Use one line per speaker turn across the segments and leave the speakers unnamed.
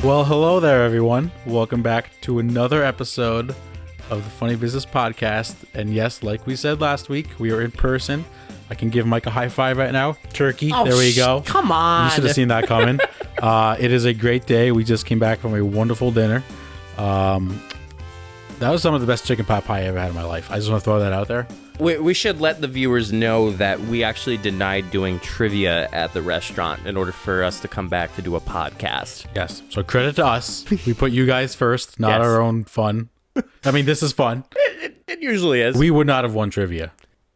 Well, hello there, everyone. Welcome back to another episode of the Funny Business Podcast. And yes, like we said last week, we are in person. I can give Mike a high five right now. Turkey.
Oh,
there we go.
Come on.
You should have seen that coming. It is a great day. We just came back from a wonderful dinner. That was some of the best chicken pot pie I ever had in my life. I just want to throw that out there.
We should let the viewers know that we actually denied doing trivia at the restaurant in order for us to come back to do a podcast.
Yes. So credit to us. We put you guys first, not
Yes.
our own fun. I mean, this is fun.
It usually is.
We would not have won trivia.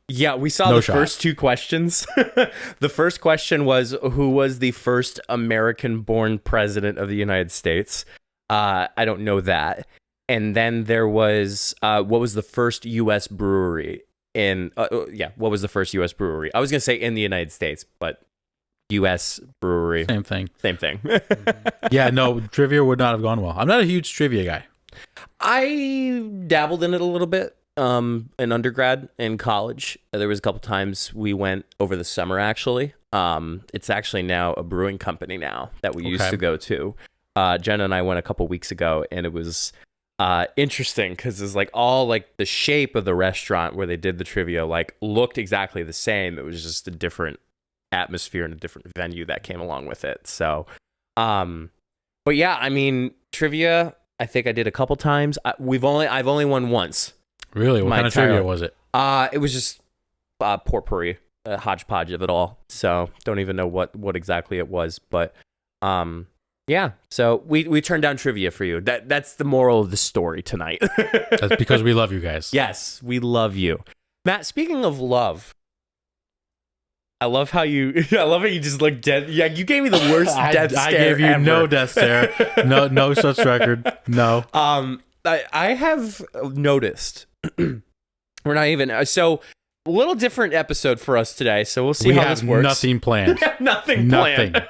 Yeah, we saw the first two questions. The first question was, who was the first American-born president of the United States? I don't know that. And then there was, what was the first U.S. brewery what was the first U.S. brewery? I was going to say in the United States, but U.S. brewery.
Same thing.
Same thing.
Yeah, no, trivia would not have gone well. I'm not a huge trivia guy.
I dabbled in it a little bit in undergrad, in college. There was a couple times we went over the summer, actually. It's actually now a brewing company now that we used to go to. Jenna and I went a couple weeks ago, and it was interesting because it's like all like the shape of the restaurant where they did the trivia like looked exactly the same. It was just a different atmosphere and a different venue that came along with it. So, but yeah, I mean, trivia, I think I did a couple times. I've only won once.
Really? What kind of trivia was it?
It was just potpourri, a hodgepodge of it all. So don't even know what exactly it was, but yeah, so we turned down trivia for you. That's the moral of the story tonight.
That's because we love you guys.
Yes, we love you. Matt, speaking of love, I love how you just look dead. Yeah, you gave me the worst death stare.
I gave you
ever.
no death stare. No such record. No.
I have noticed we're not even so a little different episode for us today. So we'll see how this works.
Nothing planned.
Nothing planned.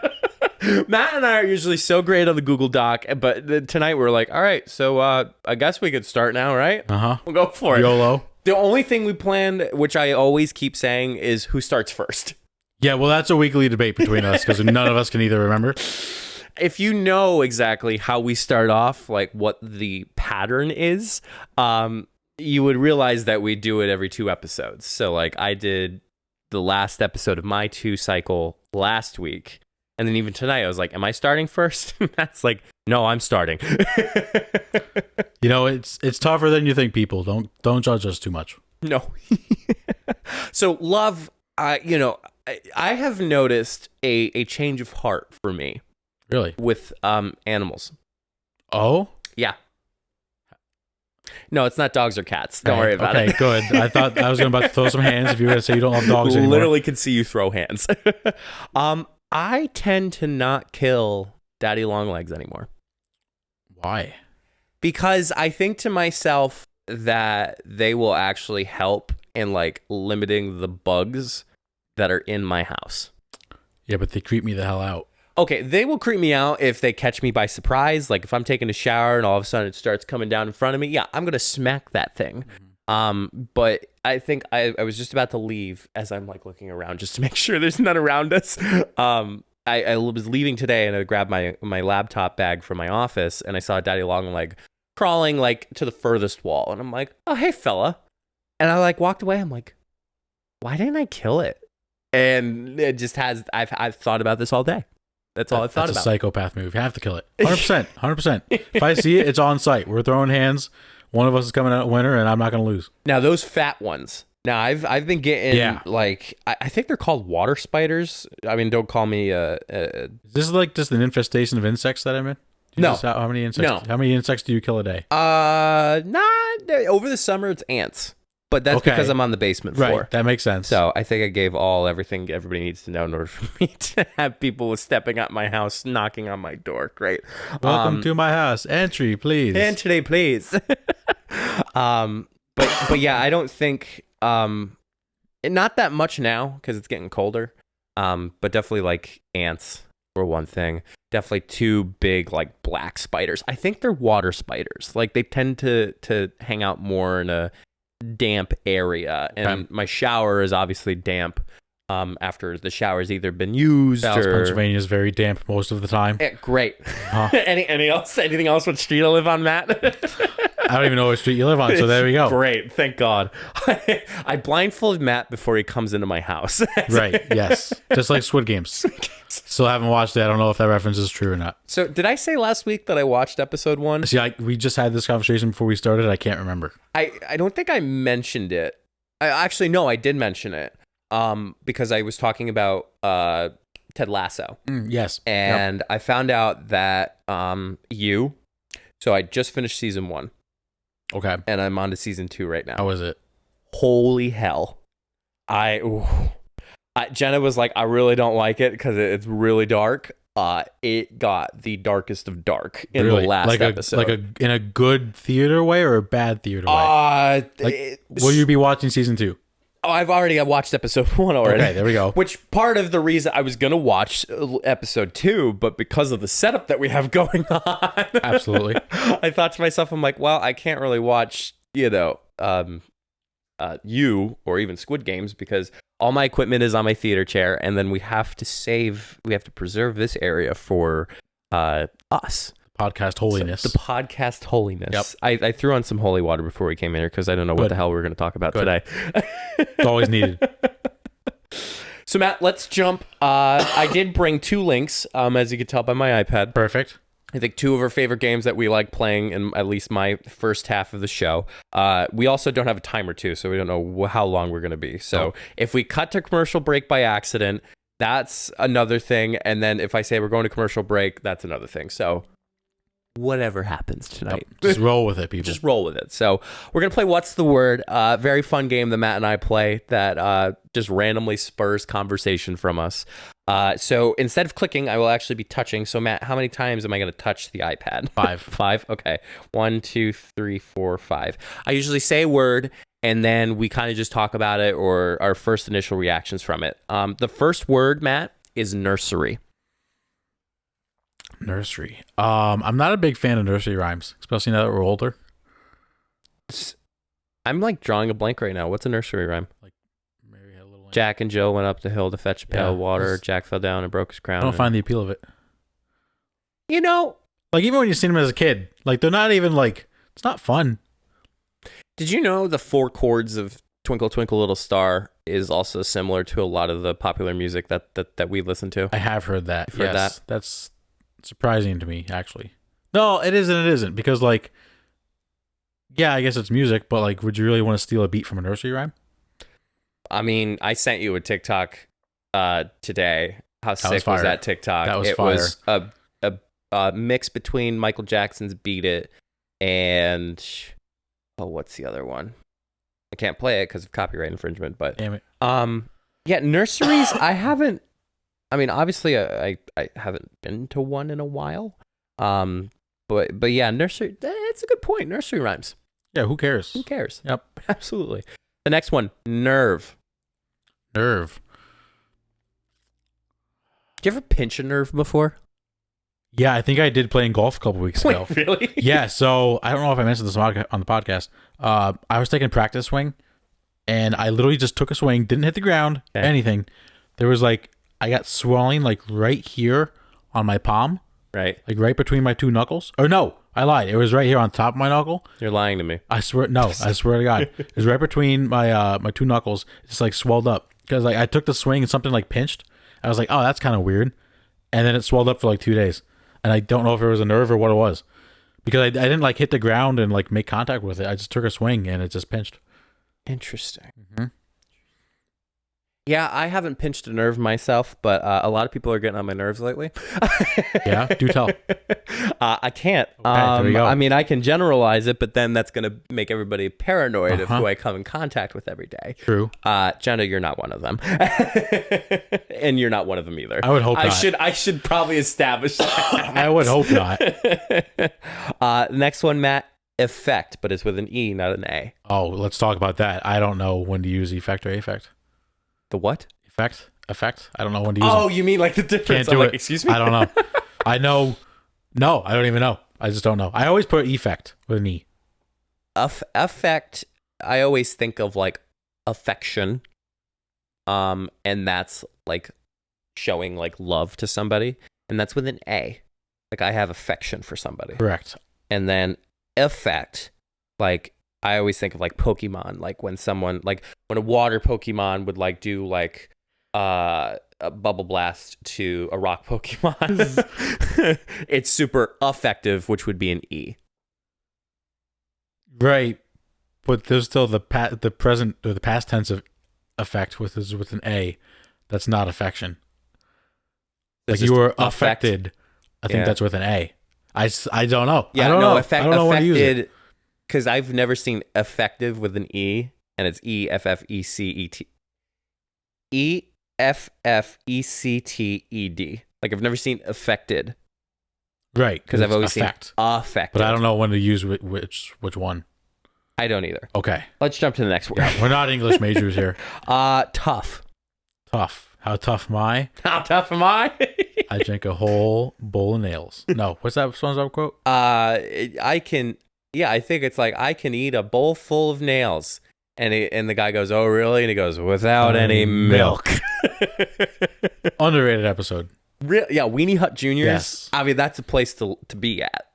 Matt and I are usually so great on the Google Doc, but tonight we're like, all right, so I guess we could start now, right? We'll go for it.
YOLO.
The only thing we planned, which I always keep saying, is who starts first.
Yeah, well, that's a weekly debate between us because none of us can either remember.
If you know exactly how we start off, like what the pattern is, you would realize that we do it every 2 episodes. So like I did the last episode of my 2 cycle last week. And then even tonight, I was like, am I starting first? That's like, no, I'm starting.
You know, it's tougher than you think, people. Don't judge us too much.
No. So love, I have noticed a change of heart for me.
Really?
With animals.
Oh?
Yeah. No, it's not dogs or cats. Don't worry about it.
Okay, good. I thought I was about to throw some hands if you were going to say you don't love dogs anymore.
Literally could see you throw hands. I tend to not kill daddy long legs anymore.
Why?
Because I think to myself that they will actually help in like limiting the bugs that are in my house.
Yeah, but they creep me the hell out.
Okay, they will creep me out if they catch me by surprise. Like if I'm taking a shower and all of a sudden it starts coming down in front of me, yeah, I'm going to smack that thing. But I think I was just about to leave as I'm like looking around just to make sure there's none around us. I was leaving today and I grabbed my laptop bag from my office and I saw Daddy Longleg crawling like to the furthest wall. And I'm like, oh, hey, fella. And I like walked away. I'm like, why didn't I kill it? And it just I've thought about this all day. That's all I thought about.
That's a psychopath move. You have to kill it. 100%. 100%. If I see it, it's on site. We're throwing hands. One of us is coming out winner, and I'm not going to lose.
Now, those fat ones. Now, I've been getting, like, I think they're called water spiders. I mean, don't call me...
Is this like just an infestation of insects that I'm in?
No.
How many insects?
No.
How many insects do you kill a day?
Over the summer, it's ants. But that's because I'm on the basement floor.
Right, that makes sense.
So I think I gave everything everybody needs to know in order for me to have people stepping at my house, knocking on my door. Great.
Welcome to my house. Entry, please.
Entry, please. But yeah, I don't think not that much now because it's getting colder. But definitely like ants were one thing. Definitely 2 big like black spiders. I think they're water spiders. Like they tend to hang out more in a damp area, and my shower is obviously damp. after the shower's either been used
Dallas,
or...
Pennsylvania is very damp most of the time.
Yeah, great. Anything else? What street I live on, Matt?
I don't even know what street you live on, so there we go.
Great, thank God. I blindfolded Matt before he comes into my house.
Right, yes. Just like Squid Games. Still haven't watched it. I don't know if that reference is true or not.
So did I say last week that I watched episode 1?
See, we just had this conversation before we started. I can't remember.
I don't think I mentioned it. Actually, no, I did mention it. Because I was talking about Ted Lasso.
Yes.
And I found out that so I just finished season 1.
Okay.
And I'm on to season 2 right now.
How is it?
Holy hell. Jenna was like, I really don't like it because it's really dark. It got the darkest of dark in the last episode.
In a good theater way or a bad theater way? Will you be watching season 2?
Oh, I've already watched episode 1 already.
Okay, there we go.
Which part of the reason I was going to watch episode 2, but because of the setup that we have going on.
Absolutely.
I thought to myself, I'm like, well, I can't really watch, you or even Squid Games because all my equipment is on my theater chair. And then we have to preserve this area for us.
Podcast holiness.
So the podcast holiness.
Yep.
I threw on some holy water before we came in here because I don't know what the hell we were going to talk about today.
It's always needed.
So Matt, let's jump. I did bring 2 links, as you could tell by my iPad.
Perfect.
I think 2 of our favorite games that we like playing in at least my first half of the show. We also don't have a timer too, so we don't know how long we're going to be. So if we cut to commercial break by accident, that's another thing. And then if I say we're going to commercial break, that's another thing. So whatever happens tonight.
Just roll with it, people.
Just roll with it. So we're going to play What's the Word? Very fun game that Matt and I play that just randomly spurs conversation from us. So instead of clicking, I will actually be touching. So Matt, how many times am I going to touch the iPad?
5.
5? Okay. 1, 2, 3, 4, 5. I usually say a word and then we kind of just talk about it or our first initial reactions from it. The first word, Matt, is nursery.
Nursery. I'm not a big fan of nursery rhymes, especially now that we're older.
I'm like drawing a blank right now. What's a nursery rhyme?
Like Mary had a little
Jack and Jill went up the hill to fetch a pail of water. Jack fell down and broke his crown.
I don't find the appeal of it.
Like
even when you see them as a kid, like they're not even like, it's not fun.
Did you know the 4 chords of Twinkle Twinkle Little Star is also similar to a lot of the popular music that we listen to?
I have heard that.
Heard that?
That's surprising to me, actually. No, it is and it isn't, because like, yeah, I guess it's music, but like, would you really want to steal a beat from a nursery rhyme?
I mean, I sent you a TikTok today. How sick was that TikTok?
That was
it
fire.
Was a mix between Michael Jackson's Beat It and what's the other one? I can't play it because of copyright infringement, but
damn it.
Yeah, nurseries. Obviously, I haven't been to one in a while. But yeah, nursery. That's a good point. Nursery rhymes.
Yeah, who cares?
Who cares?
Yep,
absolutely. The next one, nerve.
Nerve.
Did you ever pinch a nerve before?
Yeah, I think I did playing golf a couple weeks ago.
Wait, really?
Yeah, so I don't know if I mentioned this on the podcast. I was taking a practice swing, and I literally just took a swing, didn't hit the ground, anything. There was like, I got swelling like right here on my palm.
Right.
Like right between my 2 knuckles. Or no, I lied. It was right here on top of my knuckle.
You're lying to me.
I swear, no, I swear to God. It was right between my my 2 knuckles. It's like swelled up. Because like I took the swing and something like pinched. I was like, oh, that's kind of weird. And then it swelled up for like 2 days. And I don't know if it was a nerve or what it was. Because I didn't like hit the ground and like make contact with it. I just took a swing and it just pinched.
Interesting.
Mm-hmm.
Yeah, I haven't pinched a nerve myself, but a lot of people are getting on my nerves lately.
Yeah, do tell.
I can't.
Okay, there you go.
I mean, I can generalize it, but then that's going to make everybody paranoid of who I come in contact with every day.
True.
Jenna, you're not one of them. And you're not one of them either.
I would hope not.
I should probably establish that.
I would hope not.
Next one, Matt. Effect, but it's with an E, not an A.
Oh, let's talk about that. I don't know when to use effect or affect.
The what?
Effect? I don't know when to use
Oh,
it.
you mean like the difference?
Can't do it.
Excuse me?
I don't know. I know. No, I don't even know. I just don't know. I always put effect with an E.
Affect, I always think of like affection. And that's like showing like love to somebody, and that's with an A. Like I have affection for somebody.
Correct.
And then affect, like I always think of like Pokemon, like when a water Pokemon would like do like a bubble blast to a rock Pokemon. It's super effective, which would be an E.
Right. But there's still the present or the past tense of effect with an A. That's not affection. Like you were affected. I think that's with an A. I don't know.
Yeah,
I don't know.
I don't know when to use it. Because I've never seen effective with an E, and it's EFFECET. EFFECTED. Like I've never seen affected.
Right.
Because I've always seen affected.
But I don't know when to use which one.
I don't either.
Okay.
Let's jump to the next word.
Yeah, we're not English majors here.
Tough.
Tough. How tough am I?
How tough am I?
I drink a whole bowl of nails. No, what's that SpongeBob quote?
I can. Yeah, I think it's like I can eat a bowl full of nails, and the guy goes, "Oh, really?" And he goes, "Without any milk."
Underrated episode.
Yeah, Weenie Hut Juniors.
Yes.
I mean, that's a place to be at.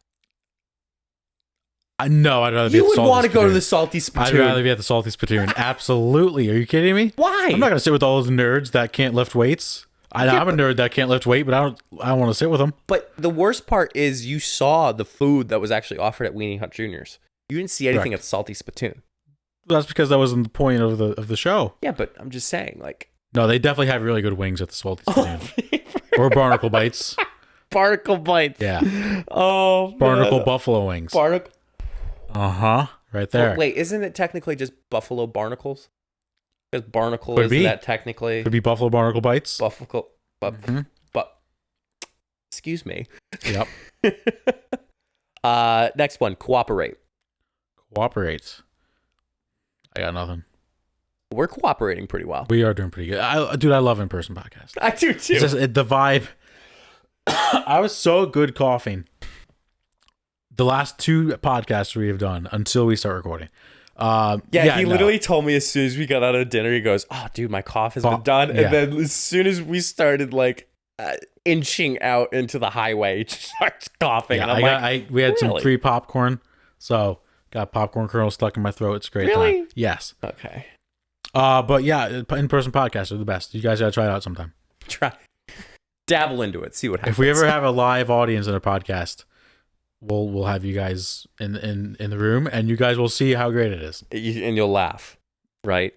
No, I'd rather be at the
You would
Salty
want to go to
Spittoon.
the Salty Spittoon.
I'd rather be at the Salty Spittoon. Absolutely. Are you kidding me?
Why?
I'm not going to sit with all those nerds that can't lift weights. I'm a nerd that can't lift weight, but I don't want to sit with them.
But the worst part is you saw the food that was actually offered at Weenie Hut Juniors. You didn't see anything at the Salty Spittoon.
That's because that wasn't the point of the show.
Yeah, but I'm just saying, like...
No, they definitely have really good wings at the Salty Spittoon. Or Barnacle Bites.
Barnacle Bites.
Yeah.
Oh,
Barnacle Buffalo Wings.
Barnacle...
Uh-huh. Right there.
Oh, wait, isn't it technically just Buffalo Barnacles? Because Barnacle
Could
isn't
be.
that technically...
Could be Buffalo Barnacle Bites.
Buffalo...
Mm-hmm.
But... Excuse me.
Yep.
Next one, cooperate.
Cooperate. I got nothing.
We're cooperating pretty well.
We are doing pretty good. Dude, I love in-person podcasts.
I do too.
It's just the vibe. I was so good coughing. The last 2 podcasts we have done until we start recording.
He literally told me as soon as we got out of dinner, he goes, "Oh, dude, my cough has been done." And then as soon as we started like inching out into the highway, he just starts coughing.
Yeah,
and
we had some free popcorn, so got popcorn kernels stuck in my throat. It's a great time. Yes.
Okay.
But yeah, in-person podcasts are the best. You guys gotta try it out sometime.
Dabble into it, see what happens.
If we ever have a live audience in a podcast, we'll have you guys in the room, and you guys will see how great it is.
And you'll laugh, right?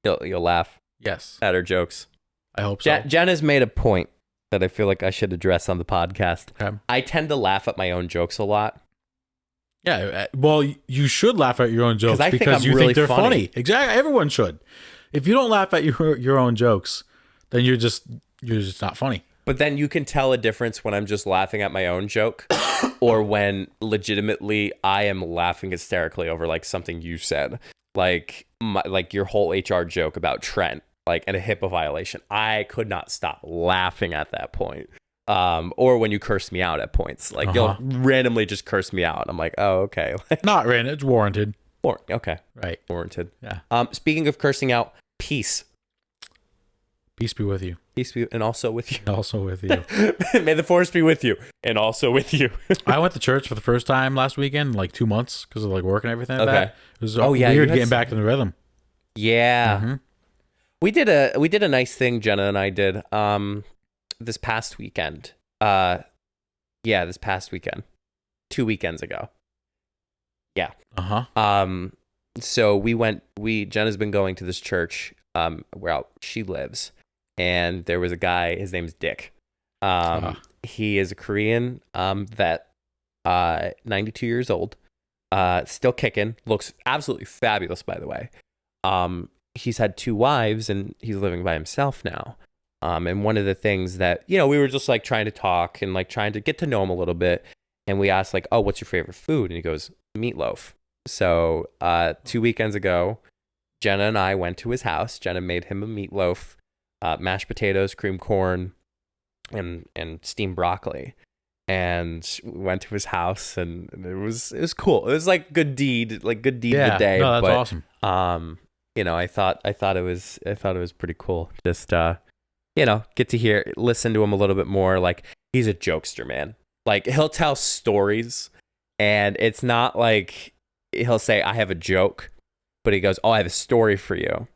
You'll laugh.
Yes.
At our jokes.
I hope so.
Jen has made a point that I feel like I should address on the podcast.
Okay.
I tend to laugh at my own jokes a lot.
Yeah, well, you should laugh at your own jokes because you
really
think they're funny. Exactly, everyone should. If you don't laugh at your own jokes, then you're just not funny.
But then you can tell a difference when I'm just laughing at my own joke or when legitimately I am laughing hysterically over like something you said, like your whole HR joke about Trent, like and a HIPAA violation. I could not stop laughing at that point. Or when you curse me out at points, like you'll randomly just curse me out. I'm like, oh, okay.
Not random. It's warranted.
Okay.
Right.
Warranted.
Yeah.
Speaking of cursing out, peace.
Peace be with you.
Peace be, and also with you.
And also with you.
May the force be with you, and also with you.
I went to church for the first time last weekend, like 2 months, because of like work and everything like that. It was weird getting back in the rhythm.
Yeah.
Mm-hmm.
We did a nice thing, Jenna and I did. This past weekend. This past weekend. 2 weekends ago. Yeah. So Jenna's been going to this church where she lives, and there was a guy, his name's Dick. He is a Korean vet, 92 years old, still kicking, looks absolutely fabulous, by the way. He's had 2 wives, and he's living by himself now. And one of the things that, we were just like trying to talk and like trying to get to know him a little bit. And we asked like, oh, what's your favorite food? And he goes, meatloaf. So 2 weekends ago, Jenna and I went to his house. Jenna made him a meatloaf, mashed potatoes, cream corn, and steamed broccoli. And we went to his house, and it was cool. It was like good deed of the day.
No, that's awesome.
I thought it was pretty cool. Just get to listen to him a little bit more. Like, he's a jokester, man. Like, he'll tell stories, and it's not like he'll say, I have a joke, but he goes, oh, I have a story for you.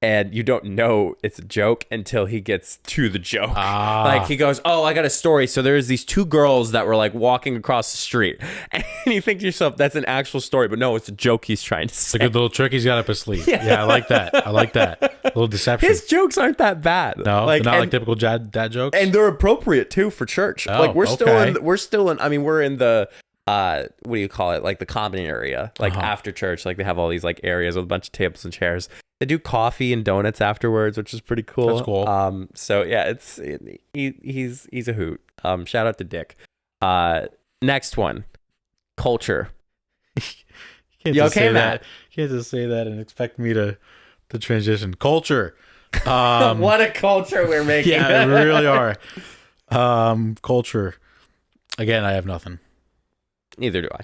And you don't know it's a joke until he gets to the joke. Like, he goes, oh, I got a story. So there's these two girls that were like walking across the street. And you think to yourself, that's an actual story. But no, it's a joke he's trying to say.
It's a good little trick he's got up his sleeve. Yeah, I like that. I like that. A little deception.
His jokes aren't that bad.
No, they're not like typical dad jokes.
And they're appropriate too for church.
Oh,
like, we're still in, I mean, we're in the, what do you call it? Like the common area, like after church, like they have all these like areas with a bunch of tables and chairs. They do coffee and donuts afterwards, which is pretty cool.
That's cool.
So yeah, he's a hoot. Shout out to Dick. Next one, culture.
You okay, Matt? You can't just say that and expect me to transition. Culture.
What a culture we're making.
Yeah, we really are. Culture. Again, I have nothing.
Neither do I.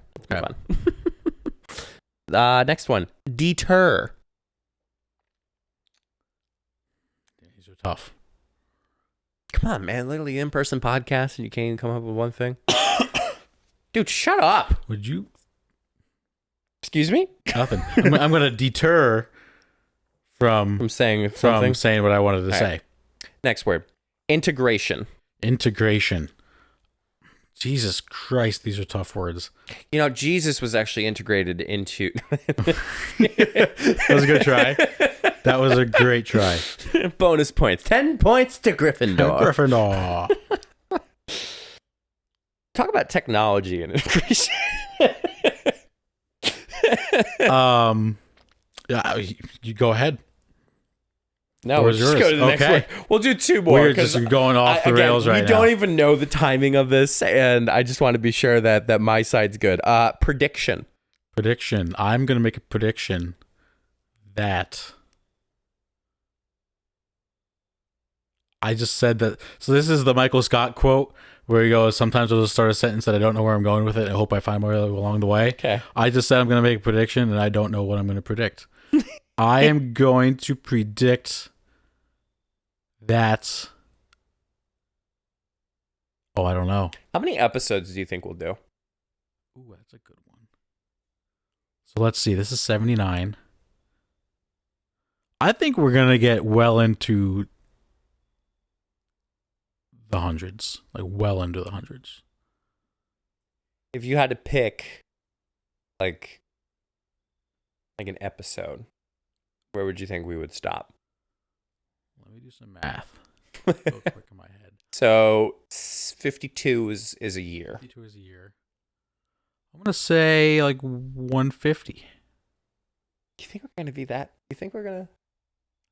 Okay. Next one, deter.
These are tough.
Come on, man. Literally in-person podcast and you can't even come up with one thing. Dude, shut up.
Would you?
Excuse me?
Nothing. I'm going to deter from
saying
what I wanted to say.
Right. Next word. Integration.
Integration. Jesus Christ, these are tough words.
Jesus was actually integrated into...
That was a good try. That was a great try.
Bonus points. 10 points to Gryffindor.
Gryffindor.
Talk about technology and integration.
Yeah, you go ahead.
No, we'll just go to the next one. We'll do two more.
We're just going off the rails right now.
We don't even know the timing of this, and I just want to be sure that my side's good. Prediction.
Prediction. I'm going to make a prediction that... I just said that... So this is the Michael Scott quote where he goes, sometimes I'll just start a sentence that I don't know where I'm going with it. I hope I find my way along the way.
Okay.
I just said I'm going to make a prediction, and I don't know what I'm going to predict. I am going to predict that... Oh, I don't know.
How many episodes do you think we'll do?
Ooh, that's a good one. So let's see. This is 79. I think we're going to get well into the hundreds. Like, well into the hundreds.
If you had to pick, like an episode, where would you think we would stop?
Let me do some math. Go quick in my head.
So 52 is a year.
52 is a year. I'm gonna say like 150.
Do you think we're gonna be that? You think we're gonna?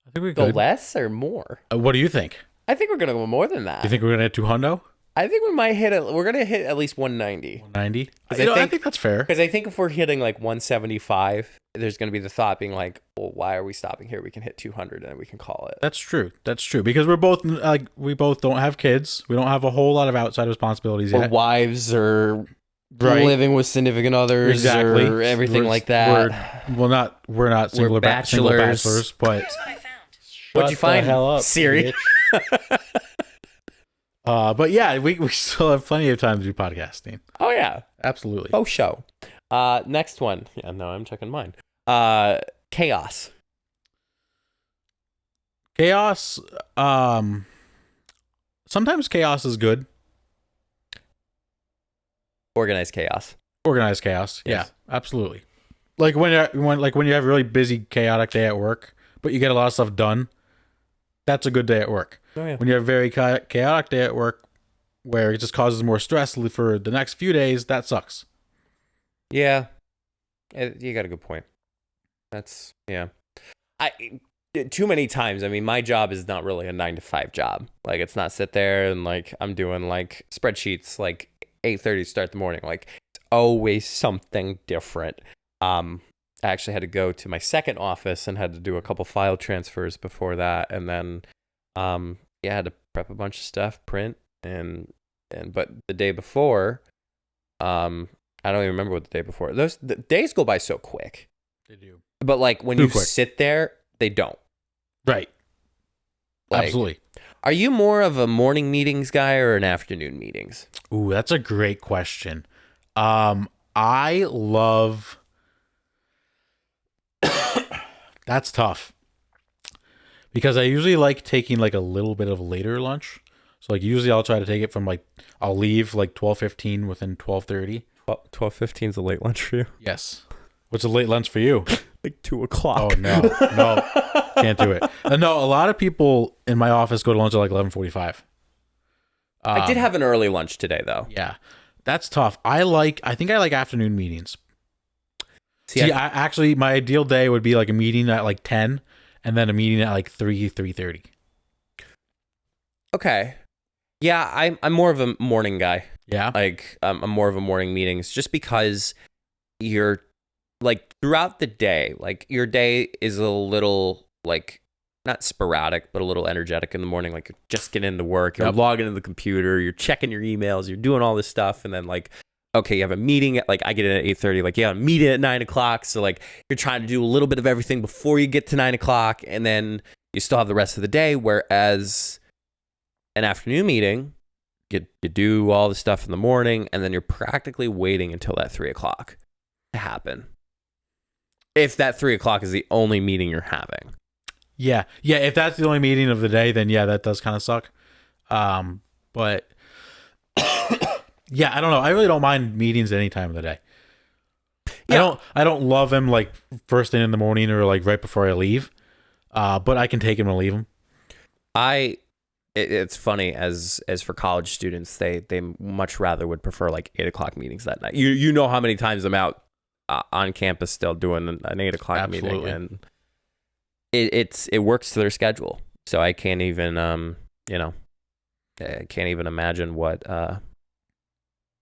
I think we
go
could.
less or more?
What do you think?
I think we're gonna go more than that.
You think we're gonna hit 200?
I think we might hit it. We're gonna hit at least 190.
190. I think that's fair.
Because I think if we're hitting like 175, there's gonna be the thought being like, well, why are we stopping here? We can hit 200 and we can call it.
That's true. That's true. Because we're both like we both don't have kids. We don't have a whole lot of outside responsibilities yet.
Or wives or living with signitigant others or everything like that.
We're not single bachelors, but
Here's what I found.
What'd you find?
The hell up,
Siri.
But yeah, we still have plenty of time to do podcasting.
Oh yeah,
absolutely.
Oh show. Next one. Yeah, no, I'm checking mine. Chaos.
Chaos. Sometimes chaos is good.
Organized chaos.
Organized chaos.
Yes.
Yeah, absolutely. Like when you have a really busy, chaotic day at work, but you get a lot of stuff done. That's a good day at work.
Oh, yeah.
When you have a very chaotic day at work where it just causes more stress for the next few days, that sucks.
Yeah. You got a good point. That's, yeah. Too many times, I mean, my job is not really a 9-to-5 job. Like, it's not sit there and, like, I'm doing, like, spreadsheets, like, 8:30 to start the morning. Like, it's always something different. I actually had to go to my second office and had to do a couple file transfers before that, and then I had to prep a bunch of stuff, print, but the day before, I don't even remember what the day before. The days go by so quick.
They do.
But like when you sit there, they don't.
Right.
Like,
absolutely.
Are you more of a morning meetings guy or an afternoon meetings?
Ooh, that's a great question. I love. That's tough. Because I usually like taking like a little bit of later lunch. So like usually I'll try to take it from like I'll leave like 12:15 within 12:30.
12:15 is a late lunch for you?
Yes. What's a late lunch for you?
Like 2:00.
Oh no. Can't do it. No, a lot of people in my office go to lunch at like 11:45.
I did have an early lunch today though.
Yeah. That's tough. I think I like afternoon meetings. See, actually my ideal day would be like a meeting at like 10 and then a meeting at like 3:30.
Okay. Yeah, I'm more of a morning guy.
Yeah.
Like I'm more of a morning meetings just because you're like throughout the day, like your day is a little like not sporadic, but a little energetic in the morning. Like you're just getting into work, you're logging into the computer, you're checking your emails, you're doing all this stuff. And then like, okay, you have a meeting at like, I get in at 8:30, like, yeah, meeting at 9:00. So like you're trying to do a little bit of everything before you get to 9:00 and then you still have the rest of the day. Whereas an afternoon meeting, you do all the stuff in the morning and then you're practically waiting until that 3:00 to happen. If that 3:00 is the only meeting you're having.
Yeah. If that's the only meeting of the day, then yeah, that does kind of suck. But yeah, I don't know. I really don't mind meetings any time of the day. Yeah. I don't love them like first thing in the morning or like right before I leave. But I can take them and leave them.
It's funny as for college students, they much rather would prefer like 8:00 meetings that night. You know how many times I'm out on campus still doing an 8:00 meeting, and it works to their schedule. So I can't even I can't even imagine what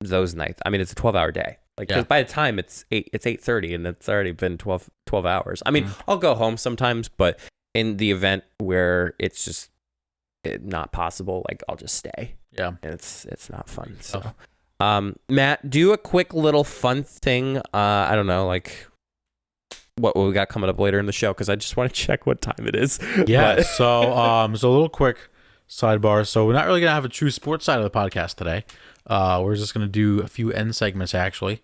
those nights. I mean, it's a 12-hour day. Like, because by the time it's 8:30 and it's already been 12 hours. I mean, I'll go home sometimes, but in the event where it's just not possible, like I'll just stay.
Yeah,
and it's not fun. So, Matt, do a quick little fun thing. I don't know, like what we got coming up later in the show, because I just want to check what time it is.
Yeah. So a little quick sidebar. So we're not really gonna have a true sports side of the podcast today. We're just gonna do a few end segments actually.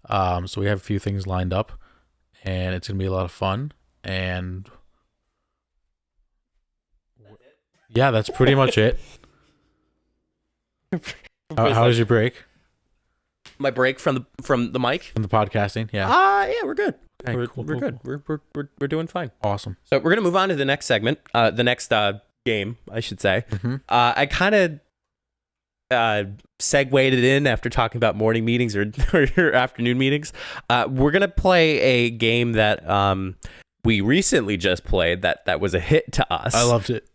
So we have a few things lined up, and it's gonna be a lot of fun. And yeah, that's pretty much it. How was your break?
My break from the mic?
From the podcasting, yeah.
Yeah, we're good.
Okay,
we're good. We're doing fine.
Awesome.
So we're gonna move on to the next segment. The next game, I should say.
Mm-hmm.
I kind of segued it in after talking about morning meetings or afternoon meetings. We're gonna play a game that we recently just played that was a hit to us.
I loved it.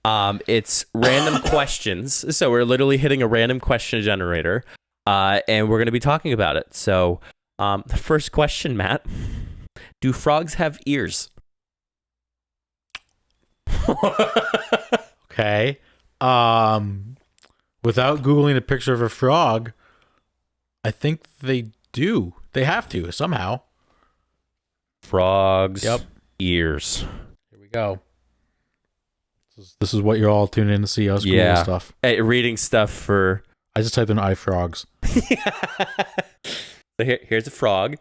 It's random questions. So we're literally hitting a random question generator, and we're going to be talking about it. So the first question, Matt, do frogs have ears?
Okay. Without Googling a picture of a frog, I think they do. They have to somehow.
Frogs.
Yep.
Ears.
Here we go. This is what you're all tuning in to see us Google stuff.
Hey, reading stuff for.
I just typed in iFrogs.
So here's a frog.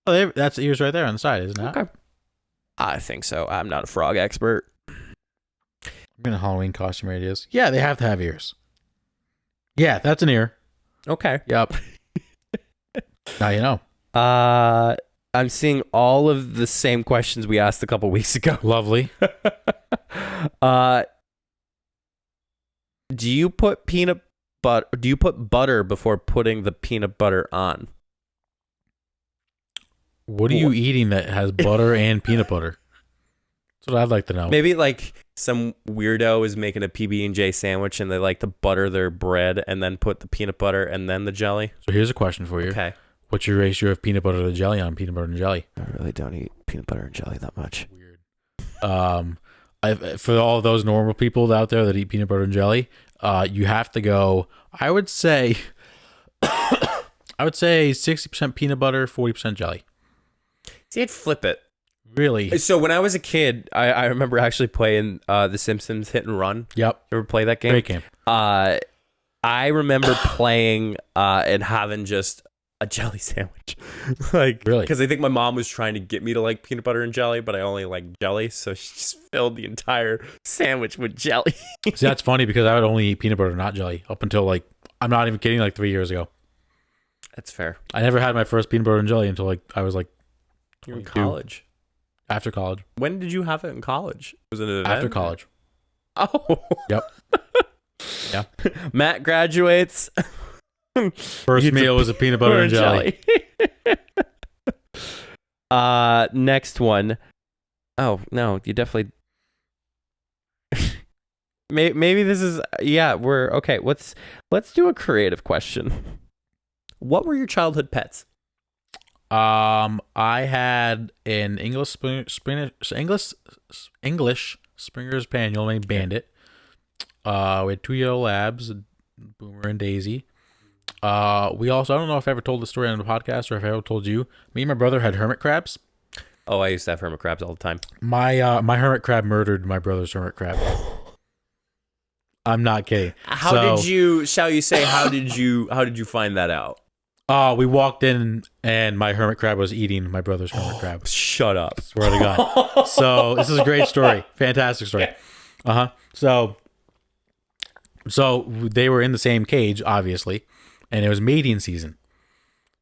Oh, that's ears right there on the side, isn't it?
Okay. I think so. I'm not a frog expert.
I'm in a Halloween costume ideas. Yeah, they have to have ears. Yeah, that's an ear.
Okay.
Yep. Now you know.
I'm seeing all of the same questions we asked a couple weeks ago.
Lovely.
Do you put butter before putting the peanut butter on?
What are you eating that has butter and peanut butter? That's what I'd like to know.
Maybe like some weirdo is making a PB&J sandwich and they like to butter their bread and then put the peanut butter and then the jelly.
So here's a question for you.
Okay.
What's your ratio of peanut butter to jelly on peanut butter and jelly?
I really don't eat peanut butter and jelly that much.
Weird. For all of those normal people out there that eat peanut butter and jelly, you have to go. I would say 60% peanut butter, 40% jelly.
See, I'd flip it.
Really?
So when I was a kid, I remember actually playing The Simpsons Hit and Run.
Yep.
You ever play that game?
Great game.
I remember playing and having just a jelly sandwich. Like,
really?
Because I think my mom was trying to get me to like peanut butter and jelly, but I only like jelly, so she just filled the entire sandwich with jelly.
See, that's funny because I would only eat peanut butter, not jelly, up until like, I'm not even kidding, like 3 years ago.
That's fair.
I never had my first peanut butter and jelly until like I was like
You're in college.
After college.
When did you have it in college? Was it an event?
After college.
Oh.
Yep. Yeah.
Matt graduates.
First meal was a peanut butter and jelly.
Next one. Oh, no, you definitely... Maybe this is... Yeah, we're... Okay, let's do a creative question. What were your childhood pets?
I had an English Springer Spaniel named Bandit. We had 2 yellow labs, Boomer and Daisy. We also, I don't know if I ever told the story on the podcast or if I ever told you. Me and my brother had hermit crabs.
Oh, I used to have hermit crabs all the time.
My hermit crab murdered my brother's hermit crab. I'm not kidding.
How did you find that out?
We walked in and my hermit crab was eating my brother's hermit crab.
Shut up.
Swear to God. So this is a great story. Fantastic story. So they were in the same cage, obviously, and it was mating season.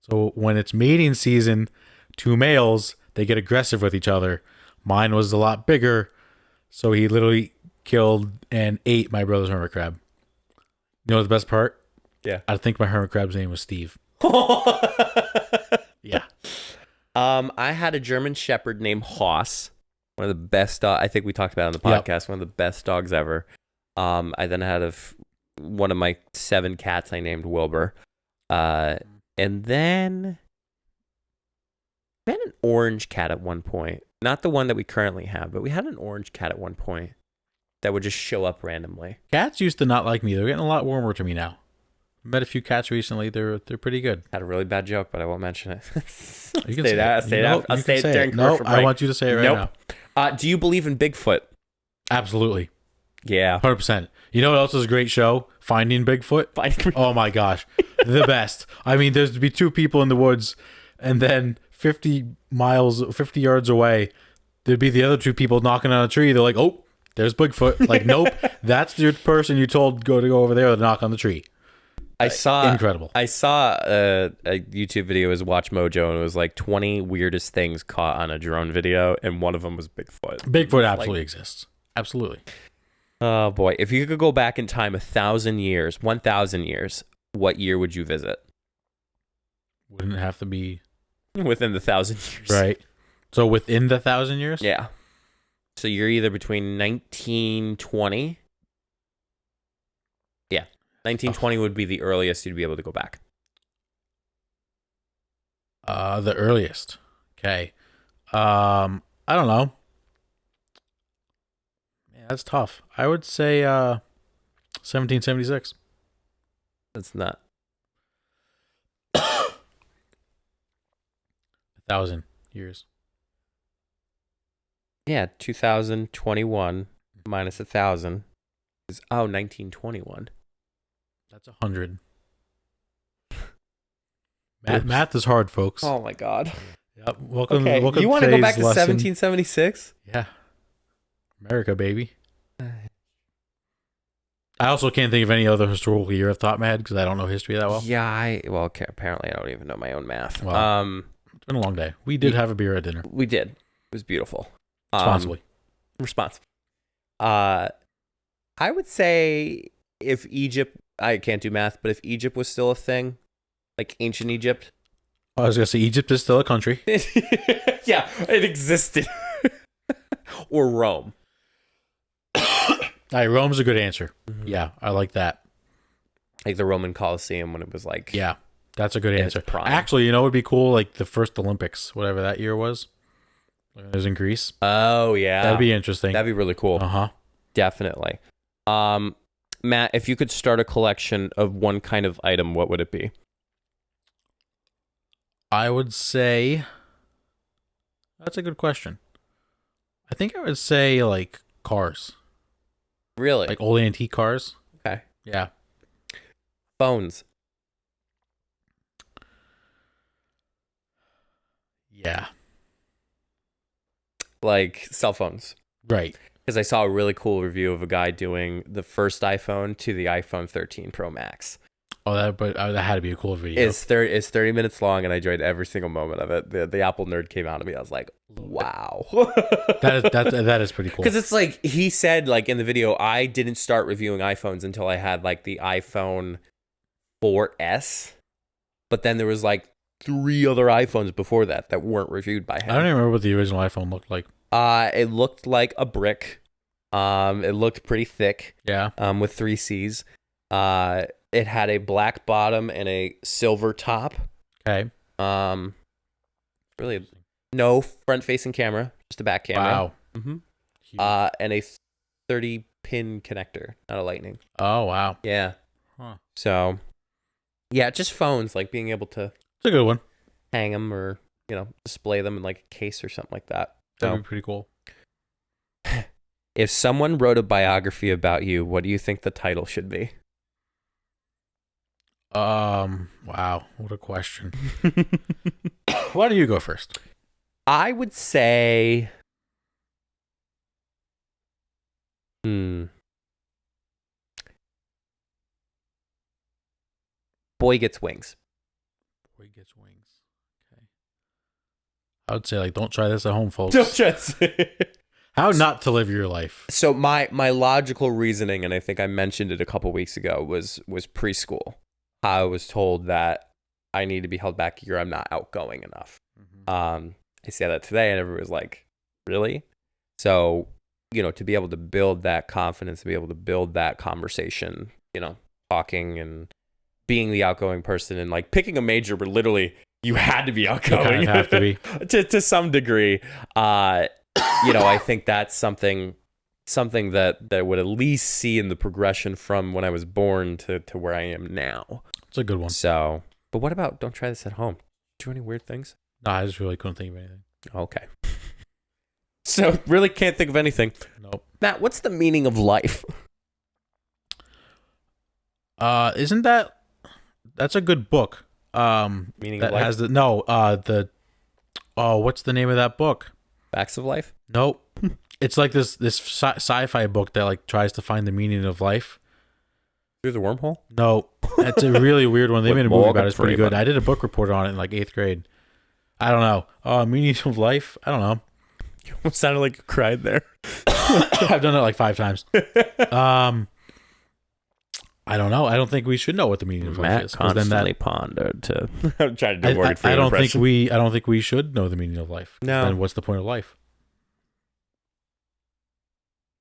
So when it's mating season, 2 males, they get aggressive with each other. Mine was a lot bigger, so he literally killed and ate my brother's hermit crab. You know the best part?
Yeah.
I think my hermit crab's name was Steve. Yeah.
I had a German Shepherd named Hoss. One of the best I think we talked about it on the podcast. Yep. One of the best dogs ever. I then had one of my 7 cats I named Wilbur. And then we had an orange cat at one point. Not the one that we currently have, but we had an orange cat at one point that would just show up randomly.
Cats used to not like me. They're getting a lot warmer to me now. Met a few cats recently. They're pretty good.
Had a really bad joke, but I won't mention it.
You can say it.
I'll say it during
No,
commercial break.
I want you to say it right now.
Do you believe in Bigfoot?
Absolutely.
Yeah.
100%. You know what else is a great show? Finding Bigfoot. Oh my gosh. The best. I mean, there's to be 2 people in the woods and then 50 yards away, there'd be the other 2 people knocking on a tree. They're like, oh, there's Bigfoot. Like, nope, that's your person you told go over there to knock on the tree. Incredible.
I saw a YouTube video. It was Watch Mojo, and it was like 20 weirdest things caught on a drone video, and one of them was Bigfoot.
Bigfoot absolutely exists. Absolutely.
Oh boy! If you could go back in time 1,000 years, what year would you visit?
Wouldn't it have to be
within the 1,000 years,
right? So within the 1,000 years,
yeah. So you're either between 1920. 1920 would be the earliest you'd be able to go back.
The earliest. Okay. I don't know. Man, that's tough. I would say 1776.
That's not
1,000 years.
Yeah, 2021 minus 1,000 is 1921.
That's 100. Math is hard, folks.
Oh my God.
Yep. Welcome.
You want to go back to 1776?
Yeah. America, baby. I also can't think of any other historical year off the top of my head because I don't know history that well.
Yeah, apparently I don't even know my own math.
Well, it's been a long day. We did have a beer at dinner.
We did. It was beautiful.
Responsibly.
I would say if Egypt, I can't do math, but if Egypt was still a thing, like ancient Egypt.
I was going to say Egypt is still a country.
Yeah, it existed. Or Rome.
All right, Rome's a good answer. Mm-hmm. Yeah, I like that.
Like the Roman Colosseum when it was like...
Yeah, that's a good answer. Actually, you know what would be cool? Like the first Olympics, whatever that year was. It was in Greece.
Oh, yeah.
That'd be interesting.
That'd be really cool.
Uh-huh.
Definitely. Matt, if you could start a collection of one kind of item, what would it be?
I would say That's a good question. I think I would say like cars,
Really?
like old antique cars.
Okay.
Yeah.
Phones.
Yeah.
Like cell phones.
Right.
Because I saw a really cool review of a guy doing the first iPhone to the iPhone 13 Pro Max.
Oh, that had to be a cool video.
It's 30 minutes long, and I enjoyed every single moment of it. The Apple nerd came out of me. I was like, wow.
that is pretty cool.
Because it's like, he said, like, in the video, I didn't start reviewing iPhones until I had, like, the iPhone 4S. But then there was, like, 3 other iPhones before that weren't reviewed by him.
I don't even remember what the original iPhone looked like.
It looked like a brick. It looked pretty thick.
Yeah.
With 3 C's. It had a black bottom and a silver top.
Okay.
Really no front-facing camera, just a back camera.
Wow.
Mm-hmm. And a 30-pin connector, not a lightning.
Oh, wow.
Yeah.
Huh.
So, yeah, just phones, like being able to
It's a good one.
hang them or, display them in like a case or something like that.
That'd
So,
be pretty cool.
if someone wrote a biography about you, what do you think the title should be?
Wow. What a question. Why don't you go first?
I would say, Boy Gets Wings.
Boy gets wings. Okay. I would say, like, don't try this at home, folks.
Don't just
How not to live your life.
So my logical reasoning, and I think I mentioned it a couple weeks ago, was preschool. I was told that I need to be held back here. I'm not outgoing enough.
Mm-hmm.
I said that today, and everyone was like, really? So, to be able to build that confidence, to be able to build that conversation, talking and being the outgoing person, and like picking a major where literally you had to be outgoing.
You kind of have to be.
to some degree. I think that's something that would at least see in the progression from when I was born to where I am now.
It's a good one.
So, but what about don't try this at home? Do any weird things?
No, I just really couldn't think of anything.
Okay. So, really can't think of anything.
Nope.
Matt, what's the meaning of life?
Isn't that's a good book.
Meaning
that
of life?
has what's the name of that book?
Facts of life?
Nope. It's like this sci-fi book that like tries to find the meaning of life.
Through the wormhole?
No, it's a really weird one. They made a movie about it. It's pretty good.
Freeman.
I did a book report on it in like 8th grade. I don't know. Meaning of life? I don't know.
You almost sounded like you cried there.
I've done it like 5 times. I don't know. I don't think we should know what the meaning of life
Matt
is.
constantly pondered to. I'm trying to do Morgan
I
Freeman
don't
impression.
think I don't think we should know the meaning of life.
No.
Then what's the point of life?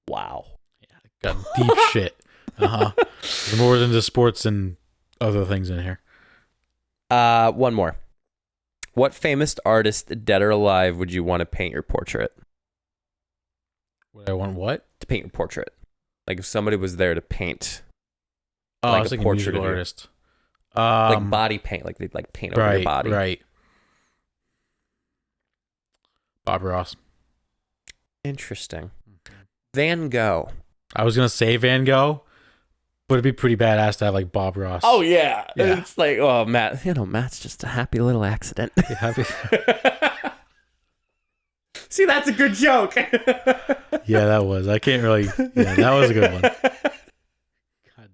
Wow.
Got deep shit. There's more than just sports and other things in here.
One more. What famous artist, dead or alive, would you want to paint your portrait?
Would I want what?
To paint your portrait. Like if somebody was there to paint.
Oh,
Like
I was
a
thinking
portrait
musical
of you.
artist.
Like body paint. Like they'd like paint over your body.
Right. Bob Ross.
Interesting. Van Gogh.
I was gonna say Van Gogh, but it'd be pretty badass to have like Bob Ross.
Oh yeah.
Yeah.
It's like, oh Matt, Matt's just a happy little accident. See, that's a good joke.
Yeah, that was. I can't really. Yeah, that was a good one. God.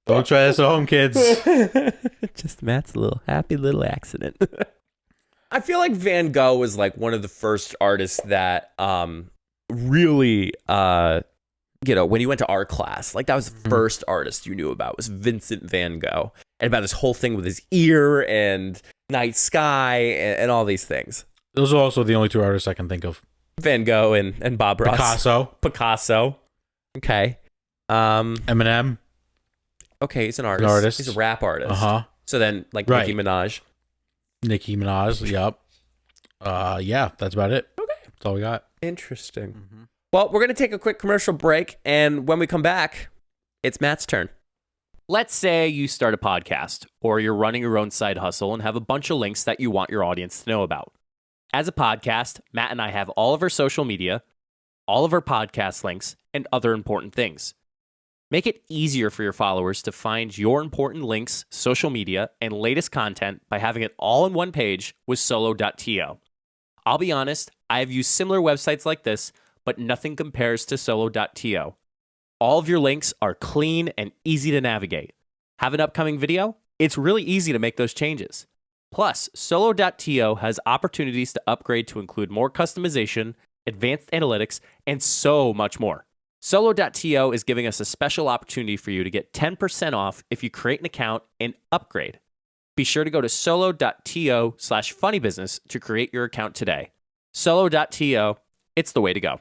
Don't try this at home, kids.
Just Matt's happy little accident. I feel like Van Gogh was like one of the first artists that really when you went to art class, like that was the first artist you knew about was Vincent Van Gogh, and about his whole thing with his ear and night sky and all these things.
Those are also the only 2 artists I can think of.
Van Gogh and Bob Ross. Picasso. Okay.
Eminem.
Okay, he's an artist. He's a rap artist. So then, like
Right.
Nicki Minaj.
Nicki Minaj. Yep. Yeah, that's about it.
Okay.
That's all we got.
Interesting. Well, we're going to take a quick commercial break, and when we come back, it's Matt's turn.
Let's say you start a podcast or you're running your own side hustle and have a bunch of links that you want your audience to know about. As a podcast, Matt and I have all of our social media, all of our podcast links, and other important things. Make it easier for your followers to find your important links, social media, and latest content by having it all in one page with solo.to. I'll be honest, I have used similar websites like this, but nothing compares to solo.to. All of your links are clean and easy to navigate. Have an upcoming video? It's really easy to make those changes. Plus, solo.to has opportunities to upgrade to include more customization, advanced analytics, and so much more. Solo.to is giving us a special opportunity for you to get 10% off if you create an account and upgrade. Be sure to go to solo.to/funnybusiness to create your account today. Solo.to, it's the way to go.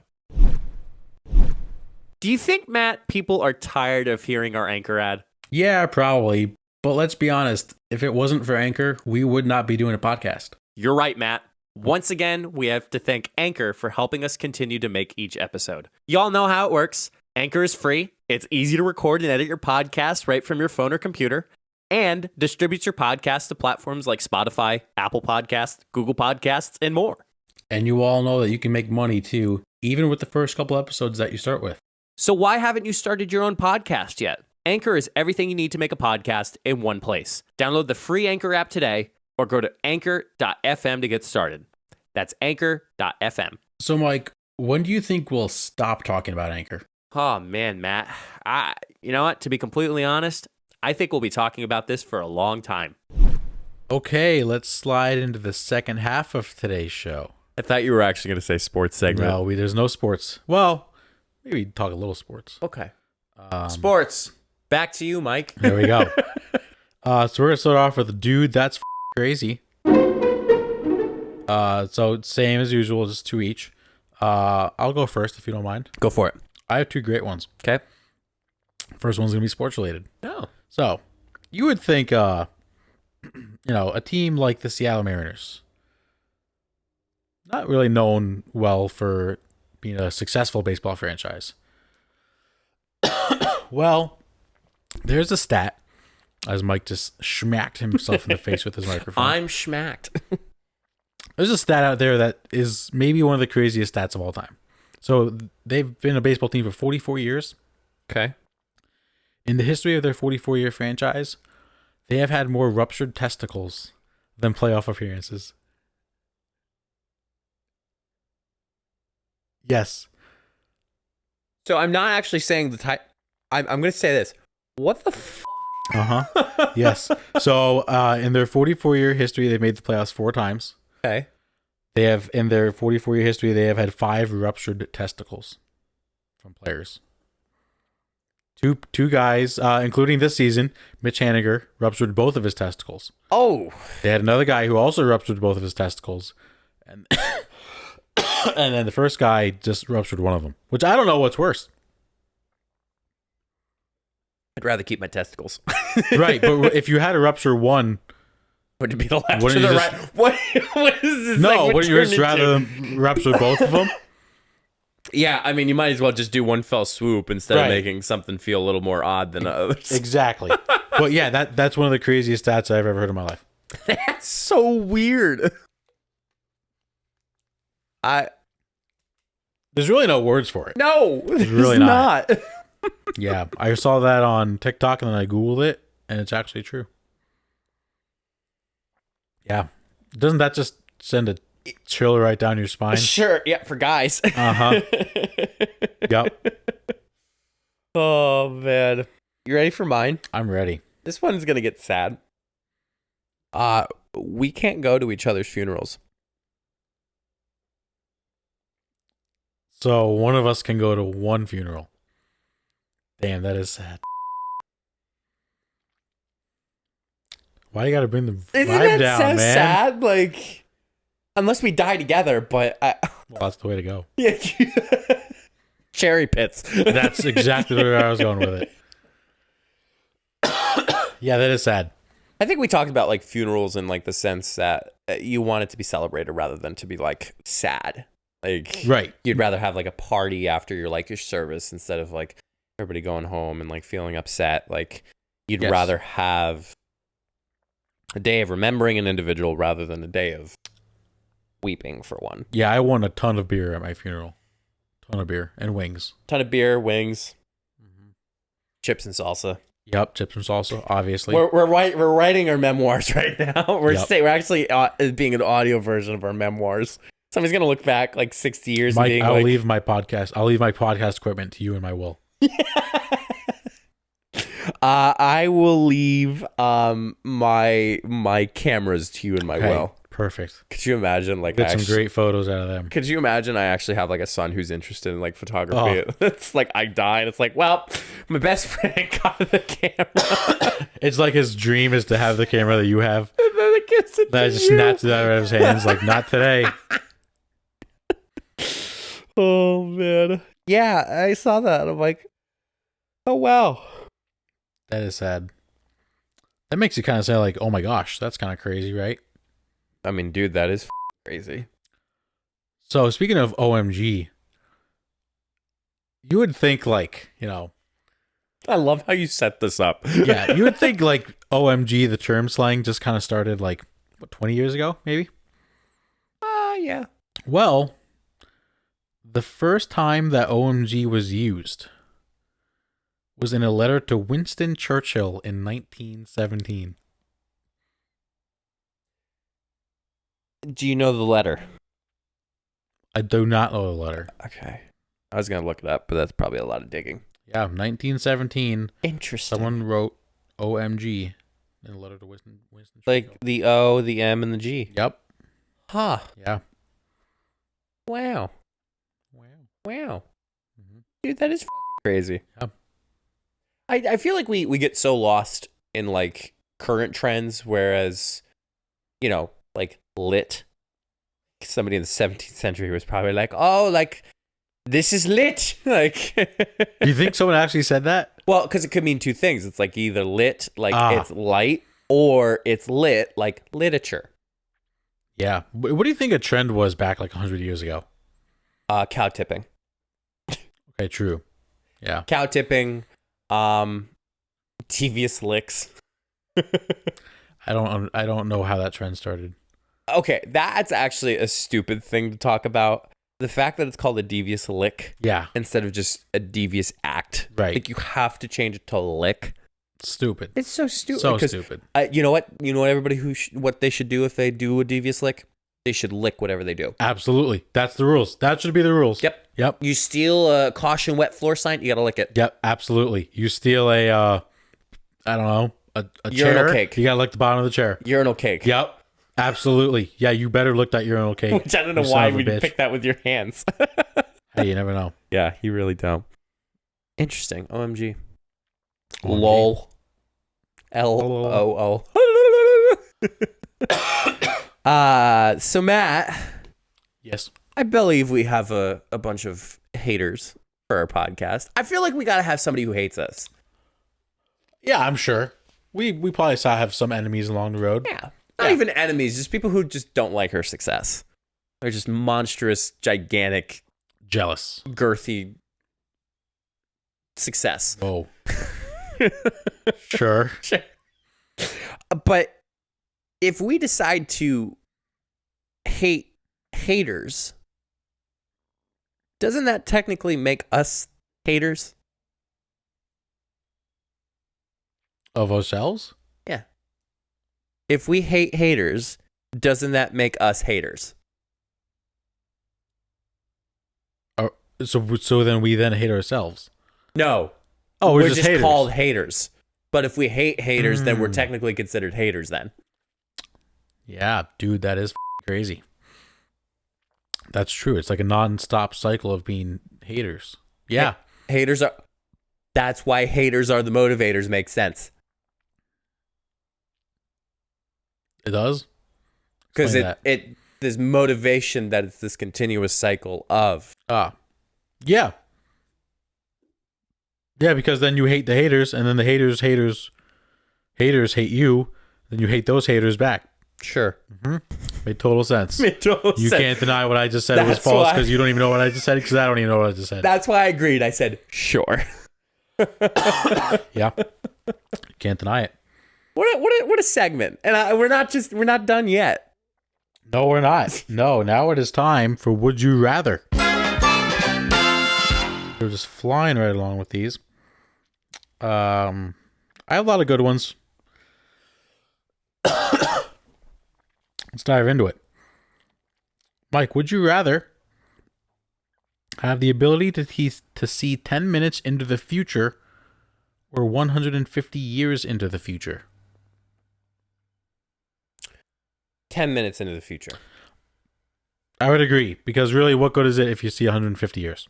Do you think, Matt, people are tired of hearing our Anchor ad?
Yeah, probably. But let's be honest, if it wasn't for Anchor, we would not be doing a podcast.
You're right, Matt. Once again, we have to thank Anchor for helping us continue to make each episode. Y'all know how it works. Anchor is free. It's easy to record and edit your podcast right from your phone or computer, and distributes your podcast to platforms like Spotify, Apple Podcasts, Google Podcasts, and more.
And you all know that you can make money too, even with the first couple episodes that you start with.
So why haven't you started your own podcast yet? Anchor is everything you need to make a podcast in one place. Download the free Anchor app today or go to anchor.fm to get started. That's anchor.fm.
So, Mike, when do you think we'll stop talking about Anchor?
Oh, man, Matt. You know what? To be completely honest, I think we'll be talking about this for a long time.
Okay, let's slide into the second half of today's show.
I thought you were actually going to say sports segment.
No, there's no sports. Well, maybe talk a little sports.
Okay. Sports. Back to you, Mike.
There we go. So we're going to start off with a dude that's crazy. So same as usual, just two each. I'll go first if you don't mind.
Go for it.
I have two great ones.
Okay.
First one's going to be sports related.
Oh.
So you would think, a team like the Seattle Mariners, not really known well for being a successful baseball franchise. Well, there's a stat, as Mike just schmacked himself in the face with his microphone.
I'm schmacked.
There's a stat out there that is maybe one of the craziest stats of all time. So they've been a baseball team for 44 years.
Okay.
In the history of their 44-year franchise, they have had more ruptured testicles than playoff appearances. Yes.
So I'm not actually saying the type. I'm going to say this. What the
Yes. So in their 44-year history, they've made the playoffs 4 times.
Okay.
They have, in their 44-year history, they have had 5 ruptured testicles from players. Two guys, including this season, Mitch Haniger ruptured both of his testicles.
Oh.
They had another guy who also ruptured both of his testicles. And and then the first guy just ruptured one of them, which I don't know what's worse.
I'd rather keep my testicles.
Right, but if you had to rupture one,
would it be the left or the right? What is this?
No, wouldn't you just rather rupture both of them?
Yeah, I mean, you might as well just do one fell swoop instead of making something feel a little more odd than others.
Exactly. But yeah, that's one of the craziest stats I've ever heard in my life.
That's so weird.
There's really no words for it.
No,
there's really not. Yeah, I saw that on TikTok and then I Googled it, and it's actually true. Yeah. Doesn't that just send a chill right down your spine?
Sure, yeah, for guys.
Uh-huh. Yep.
Oh, man. You ready for mine?
I'm ready.
This one's going to get sad. We can't go to each other's funerals.
So one of us can go to one funeral. Damn, that is sad. Why you gotta bring the vibe
Isn't that
down,
so
man?
sad? Like, unless we die together, but
Well, that's the way to go.
Yeah. Cherry pits.
That's exactly where I was going with it. Yeah, that is sad.
I think we talked about like funerals in like the sense that you want it to be celebrated rather than to be like sad. Like,
right.
You'd rather have like a party after your service instead of like everybody going home and like feeling upset. Like, you'd
Yes.
rather have a day of remembering an individual rather than a day of weeping for one.
Yeah, I won a ton of beer at my funeral. Ton of beer and wings.
Ton of beer, wings, chips and salsa.
Yep, chips and salsa, obviously.
We're writing our memoirs right now. We're
Yep.
we're actually being an audio version of our memoirs. Somebody's gonna look back like 60 years and
Mike,
being
I'll
like,
leave my podcast. I'll leave my podcast equipment to you in my will.
I will leave my cameras to you in my
Okay,
will.
perfect.
Could you imagine like
Get some great photos out of them.
Could you imagine I actually have like a son who's interested in like photography? It's like I die and it's like, well, my best friend got the camera.
It's like his dream is to have the camera that you have.
And then it gives it
That
to
just
you.
snatched it out of his hands. Like, not today.
Oh man. Yeah, I saw that. I'm like, oh wow.
That is sad. That makes you kind of say like, oh my gosh, that's kind of crazy, right?
I mean, dude, that is crazy.
So speaking of OMG, you would think like,
I love how you set this up.
yeah, you would think like OMG, the term slang just kind of started like, what, 20 years ago, maybe?
Yeah.
Well, the first time that OMG was used was in a letter to Winston Churchill in 1917.
Do you know the letter?
I do not know the letter.
Okay. I was gonna look it up, but that's probably a lot of digging.
Yeah, 1917.
Interesting.
Someone wrote OMG in a letter to Winston Churchill.
Like the O, the M, and the G.
Yep.
Huh.
Yeah.
Wow.
Wow.
Wow.
Mm-hmm.
Dude, that is crazy.
Yeah.
I feel like we get so lost in like current trends, whereas, like lit. Somebody in the 17th century was probably like, oh, like, this is lit. Like,
You think someone actually said that?
well, because it could mean two things. It's like either lit, like it's light, or it's lit, like literature.
Yeah. What do you think a trend was back like 100 years ago?
Cow tipping.
Okay, true. Yeah.
Cow tipping, devious licks.
I don't know how that trend started.
Okay, that's actually a stupid thing to talk about. The fact that it's called a devious lick
Yeah.
instead of just a devious act.
Right.
Like you have to change it to lick.
Stupid.
It's so stupid.
So
'cause,
stupid.
you know what? You know what everybody what they should do if they do a devious lick? They should lick whatever they do.
Absolutely. That's the rules. That should be the rules.
Yep.
Yep.
You steal a caution wet floor sign, you gotta lick it.
Yep. Absolutely. You steal a, I don't know, a
Urinal
chair.
cake.
You gotta lick the bottom of the chair.
Urinal cake.
Yep. Absolutely. Yeah, you better lick that urinal cake.
Which I don't know
you son
why
of a
we'd
bitch.
pick that with your hands.
Hey, you never know.
Yeah, you really don't. Interesting. OMG.
OMG.
LOL. LOO. So Matt,
Yes.
I believe we have a bunch of haters for our podcast. I feel like we gotta have somebody who hates us.
Yeah, I'm sure. We probably have some enemies along the road.
Yeah. Not even enemies, just people who just don't like her success. They're just monstrous, gigantic,
Jealous.
girthy success.
Oh. Sure.
But if we decide to hate haters, doesn't that technically make us haters?
Of ourselves?
Yeah. If we hate haters, doesn't that make us haters?
So then we then hate ourselves.
No.
Oh,
we're
we're
just
just haters.
called haters. But if we hate haters, then we're technically considered haters then.
Yeah, dude, that is crazy. That's true. It's like a non-stop cycle of being haters. Yeah.
Haters are... That's why haters are the motivators makes sense.
It does?
Because
Explain
there's motivation that it's this continuous cycle of...
Yeah. Yeah, because then you hate the haters, and then the haters hate you, then you hate those haters back.
Sure.
Made total sense. You can't deny what I just said was
That's
false
why-
because you don't even know what I just said because I don't even know what I just said.
That's why I agreed. I said, sure.
Yeah. Can't deny it.
What a segment. And we're not done yet.
No, we're not. No, now it is time for Would You Rather. We're just flying right along with these. I have a lot of good ones. Let's dive into it. Mike, would you rather have the ability to see 10 minutes into the future or 150 years into the future?
10 minutes into the future.
I would agree, because really, what good is it if you see 150 years?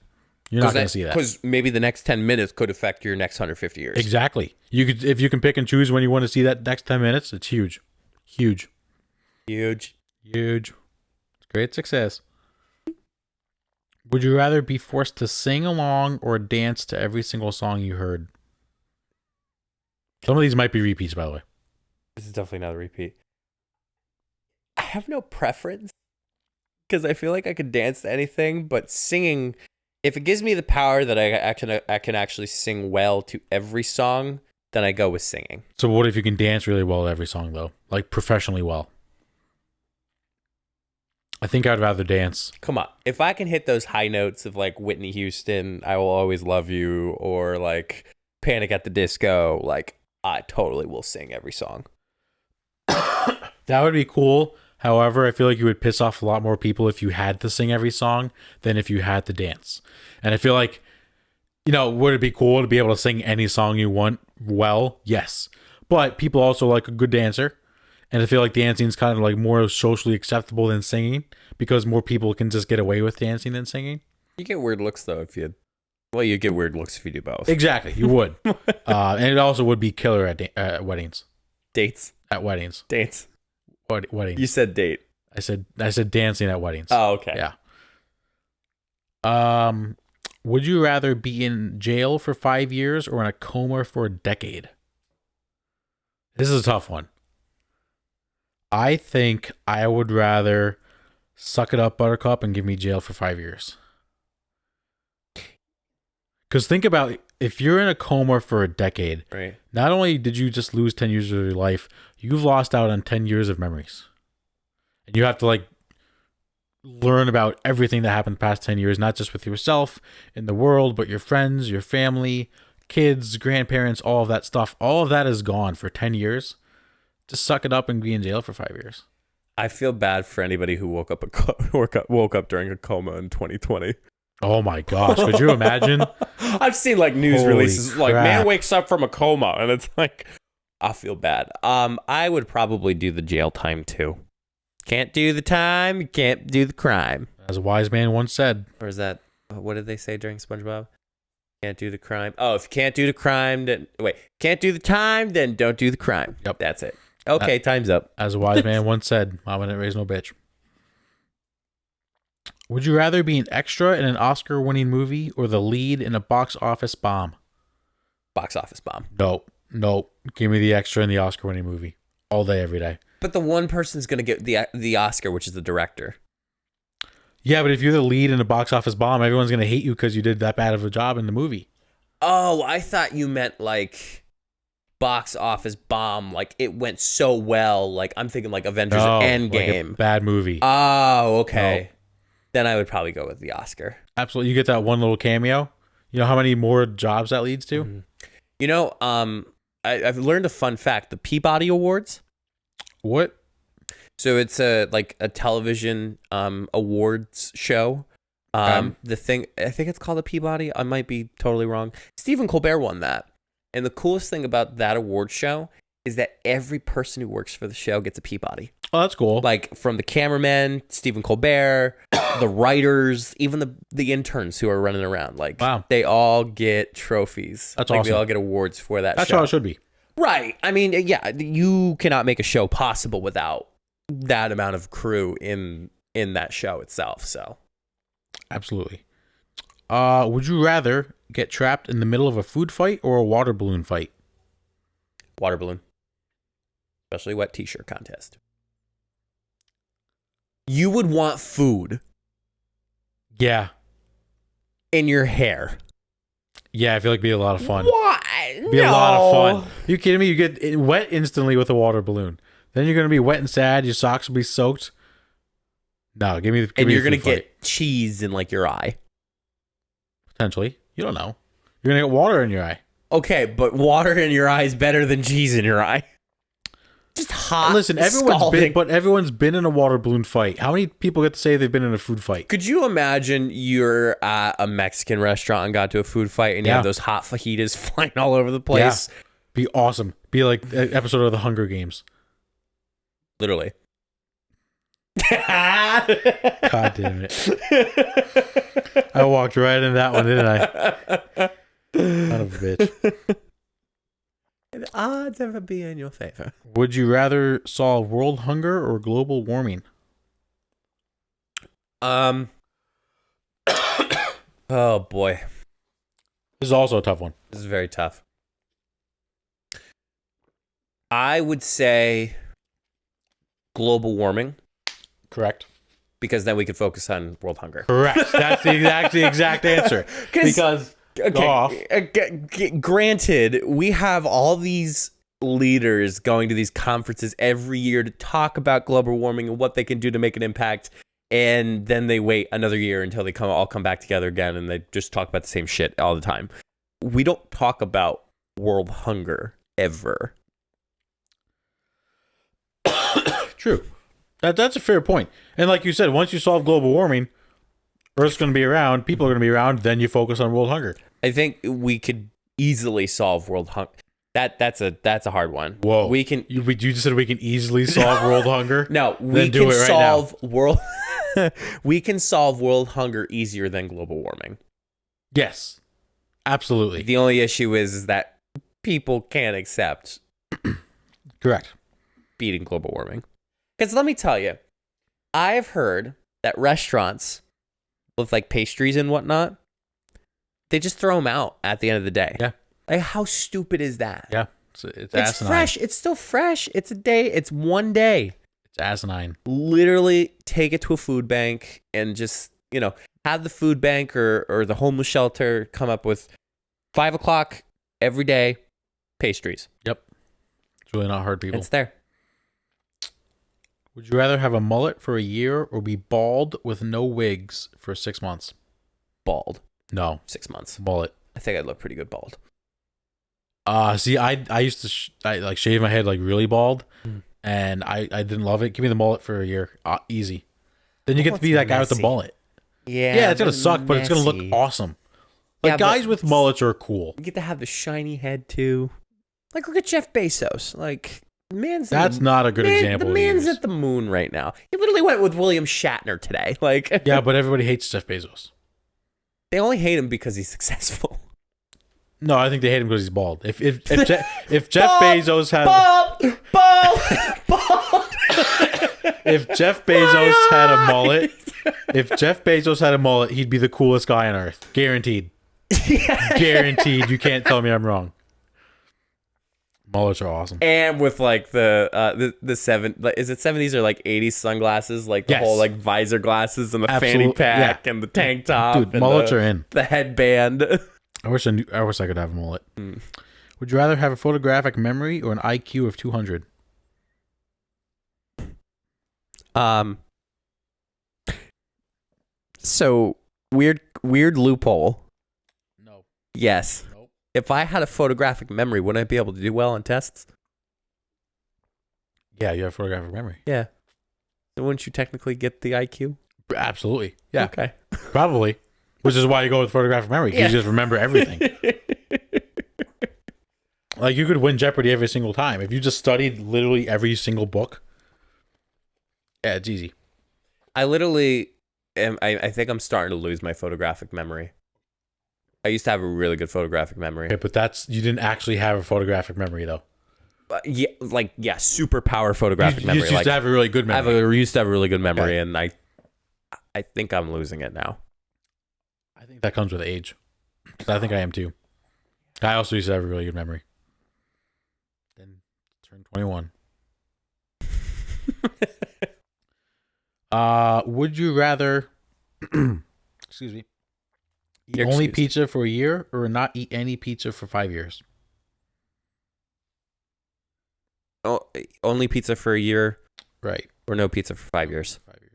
You're not going to see that.
Because maybe the next 10 minutes could affect your next 150 years.
Exactly. If you can pick and choose when you want to see that next 10 minutes, it's huge. Huge.
Huge.
Great success. Would you rather be forced to sing along or dance to every single song you heard? Some of these might be repeats, by the way.
This is definitely not a repeat. I have no preference because I feel like I could dance to anything, but singing, if it gives me the power that I can actually sing well to every song, then I go with singing.
So what if you can dance really well to every song, though? Like professionally well? I think I'd rather dance.
Come on. If I can hit those high notes of like Whitney Houston, I Will Always Love You, or like Panic at the Disco, like I totally will sing every song.
That would be cool. However, I feel like you would piss off a lot more people if you had to sing every song than if you had to dance. And I feel like, would it be cool to be able to sing any song you want well? Yes. But people also like a good dancer. And I feel like dancing is kind of like more socially acceptable than singing because more people can just get away with dancing than singing.
You get weird looks though you get weird looks if you do both.
Exactly, you would. And it also would be killer at weddings.
Dates.
At weddings.
Dates.
Weddings.
You said date.
I said dancing at weddings.
Oh, okay.
Yeah. Would you rather be in jail for 5 years or in a coma for a decade? This is a tough one. I think I would rather suck it up, Buttercup, and give me jail for 5 years. Because think about if you're in a coma for a decade,
right? Not
only did you just lose 10 years of your life, you've lost out on 10 years of memories. And you have to learn about everything that happened the past 10 years, not just with yourself in the world, but your friends, your family, kids, grandparents, all of that stuff. All of that is gone for 10 years. Just suck it up and be in jail for 5 years.
I feel bad for anybody who woke up during a coma in 2020.
Oh my gosh, could you imagine?
I've seen news
Holy
releases
crap.
man wakes up from a coma, and it's I feel bad. I would probably do the jail time too. Can't do the time, you can't do the crime.
As a wise man once said.
Or is that, what did they say during SpongeBob? Can't do the crime. Oh, if you can't do the crime, then can't do the time, then don't do the crime.
Yep.
That's it. Okay, time's up.
As a wise man once said, Mama didn't raise no bitch. Would you rather be an extra in an Oscar-winning movie or the lead in a box office bomb?
Box office bomb.
Nope. Give me the extra in the Oscar-winning movie. All day, every day.
But the one person's going to get the Oscar, which is the director.
Yeah, but if you're the lead in a box office bomb, everyone's going to hate you because you did that bad of a job in the movie.
Oh, I thought you meant box office bomb, it went so well. I'm thinking Avengers Endgame.
Like a bad movie.
Oh, okay. No. Then I would probably go with the Oscar.
Absolutely. You get that one little cameo. You know how many more jobs that leads to?
Mm-hmm. I've learned a fun fact. The Peabody Awards.
What?
So it's a television awards show. The thing, I think it's called the Peabody. I might be totally wrong. Stephen Colbert won that. And the coolest thing about that award show is that every person who works for the show gets a Peabody.
Oh, that's cool.
From the cameraman, Stephen Colbert, the writers, even the interns who are running around.
Wow.
They all get trophies.
That's awesome.
They all get awards for that
That's
show.
how it should be.
Right. I mean, yeah, you cannot make a show possible without that amount of crew in that show itself. So,
absolutely. Would you rather get trapped in the middle of a food fight or a water balloon fight?
Water balloon. Especially wet t-shirt contest. You would want food.
Yeah.
In your hair.
Yeah, I feel like it'd be a lot of fun.
Why?
Be a lot of fun. You kidding me? You get wet instantly with a water balloon. Then you're gonna be wet and sad. Your socks will be soaked. No, give me.
And you're gonna
food fight.
get cheese in like your eye.
Potentially. You don't know. You're gonna get water in your eye.
Okay, but water in your eye is better than cheese in your eye. Just hot.
Listen, everyone's been in a water balloon fight. How many people get to say they've been in a food fight?
Could you imagine you're at a Mexican restaurant and got to a food fight and you have those hot fajitas flying all over the place?
Yeah. Be awesome. Be like an episode of the Hunger Games.
Literally.
God damn it. I walked right into that one, didn't I? Son of a bitch.
The odds ever be in your favor.
Would you rather solve world hunger or global warming?
Oh boy.
This is also a tough one.
This is very tough. I would say global warming.
Correct.
Because then we could focus on world hunger.
Correct. That's the exact answer. Because
granted, we have all these leaders going to these conferences every year to talk about global warming and what they can do to make an impact, and then they wait another year until they all come back together again, and they just talk about the same shit all the time. We don't talk about world hunger ever.
True. That's a fair point. And like you said, once you solve global warming, Earth's going to be around, people are going to be around, then you focus on world hunger.
I think we could easily solve world hunger. That's a hard one.
Whoa.
We can.
You just said we can easily solve world hunger?
No, we
Then do
can
it right
solve world. We can solve world hunger easier than global warming.
Yes. Absolutely.
The only issue is that people can't accept
Correct.
beating global warming. Because let me tell you, I've heard that restaurants with like pastries and whatnot, they just throw them out at the end of the day.
Yeah.
Like, how stupid is that?
Yeah. It's
fresh. It's still fresh. It's a day. It's one day.
It's asinine.
Literally take it to a food bank and just, have the food bank or the homeless shelter come up with 5 o'clock every day pastries.
Yep. It's really not hard, people.
It's there.
Would you rather have a mullet for a year or be bald with no wigs for 6 months?
Bald.
No.
6 months.
Mullet.
I think I'd look pretty good bald.
See, I used to shave my head like really bald, and I didn't love it. Give me the mullet for a year, easy. Then you get to be that guy with the mullet.
Yeah,
it's gonna suck, but it's gonna look awesome. Like guys with mullets are cool.
You get to have the shiny head too. Like look at Jeff Bezos. Like
that's not a good example.
The man's at the moon right now. He literally went with William Shatner today. Like
yeah, but everybody hates Jeff Bezos.
They only hate him because he's successful.
No, I think they hate him because he's bald. If Jeff Bezos had
bald,
if Jeff Bezos had a mullet, he'd be the coolest guy on earth. Guaranteed. Guaranteed. You can't tell me I'm wrong. Mullets are awesome.
And with like the is it 70s or like 80s sunglasses, like the whole like visor glasses and the fanny pack and the tank top.
Dude,
and
mullets are in.
The headband.
I wish I could have a mullet. Would you rather have a photographic memory or an IQ of 200?
So weird loophole.
No.
Yes.
Nope.
If I had a photographic memory, wouldn't I be able to do well on tests?
Yeah, you have photographic memory.
Yeah. So wouldn't you technically get the IQ?
Absolutely. Yeah.
Okay.
Probably. Which is why you go with photographic memory, because you just remember everything. Like, you could win Jeopardy every single time. If you just studied literally every single book, yeah, it's easy.
I literally I think I'm starting to lose my photographic memory. I used to have a really good photographic memory.
Okay, but you didn't actually have a photographic memory, though.
Superpower photographic memory.
You used to have a really good memory.
I used to have a really good memory, and I think I'm losing it now.
I think that comes with age. I think I am too. I also used to have a really good memory. Then turned 21. Would you rather excuse me, Eat
Your
only
excuse.
pizza for a year or not eat any pizza for 5 years.
Oh, only pizza for a year
Right.
or no pizza for 5 years.
5 years.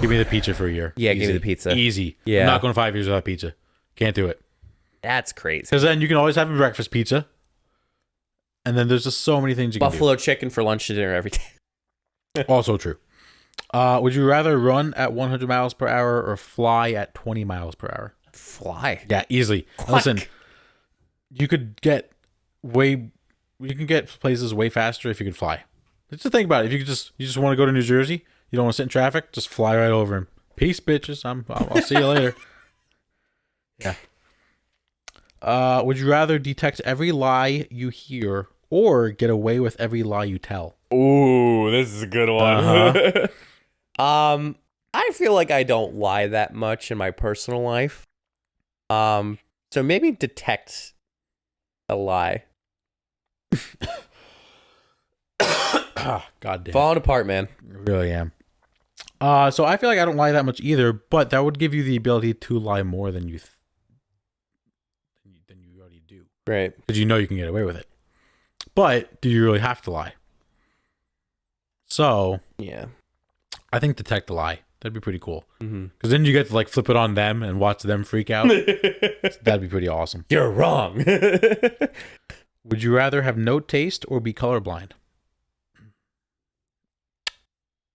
Give me the pizza for a year.
Yeah,
Easy.
give me the pizza.
Easy.
Yeah.
I'm not going 5 years without pizza. Can't do it.
That's crazy.
Because then you can always have a breakfast pizza. And then there's just so many things you
Buffalo chicken for lunch and dinner every day.
can do. Also true. Would you rather run at 100 miles per hour or fly at 20 miles per hour?
Fly.
Yeah, easily. Listen, you could get places way faster if you could fly. Just think about it. If you just want to go to New Jersey, you don't want to sit in traffic, just fly right over him. Peace, bitches. I'll see you later. Yeah. Would you rather detect every lie you hear or get away with every lie you tell?
Ooh, this is a good one.
Uh-huh.
I feel like I don't lie that much in my personal life. So maybe detect a lie.
God damn.
Falling apart, man.
I really am. So I feel like I don't lie that much either, but that would give you the ability to lie more than you already do.
Right.
Because you know you can get away with it. But do you really have to lie? So
Yeah.
I think detect a lie. That'd be pretty cool.
Mm-hmm.
Because then you get to like flip it on them and watch them freak out. That'd be pretty awesome.
You're wrong.
Would you rather have no taste or be colorblind?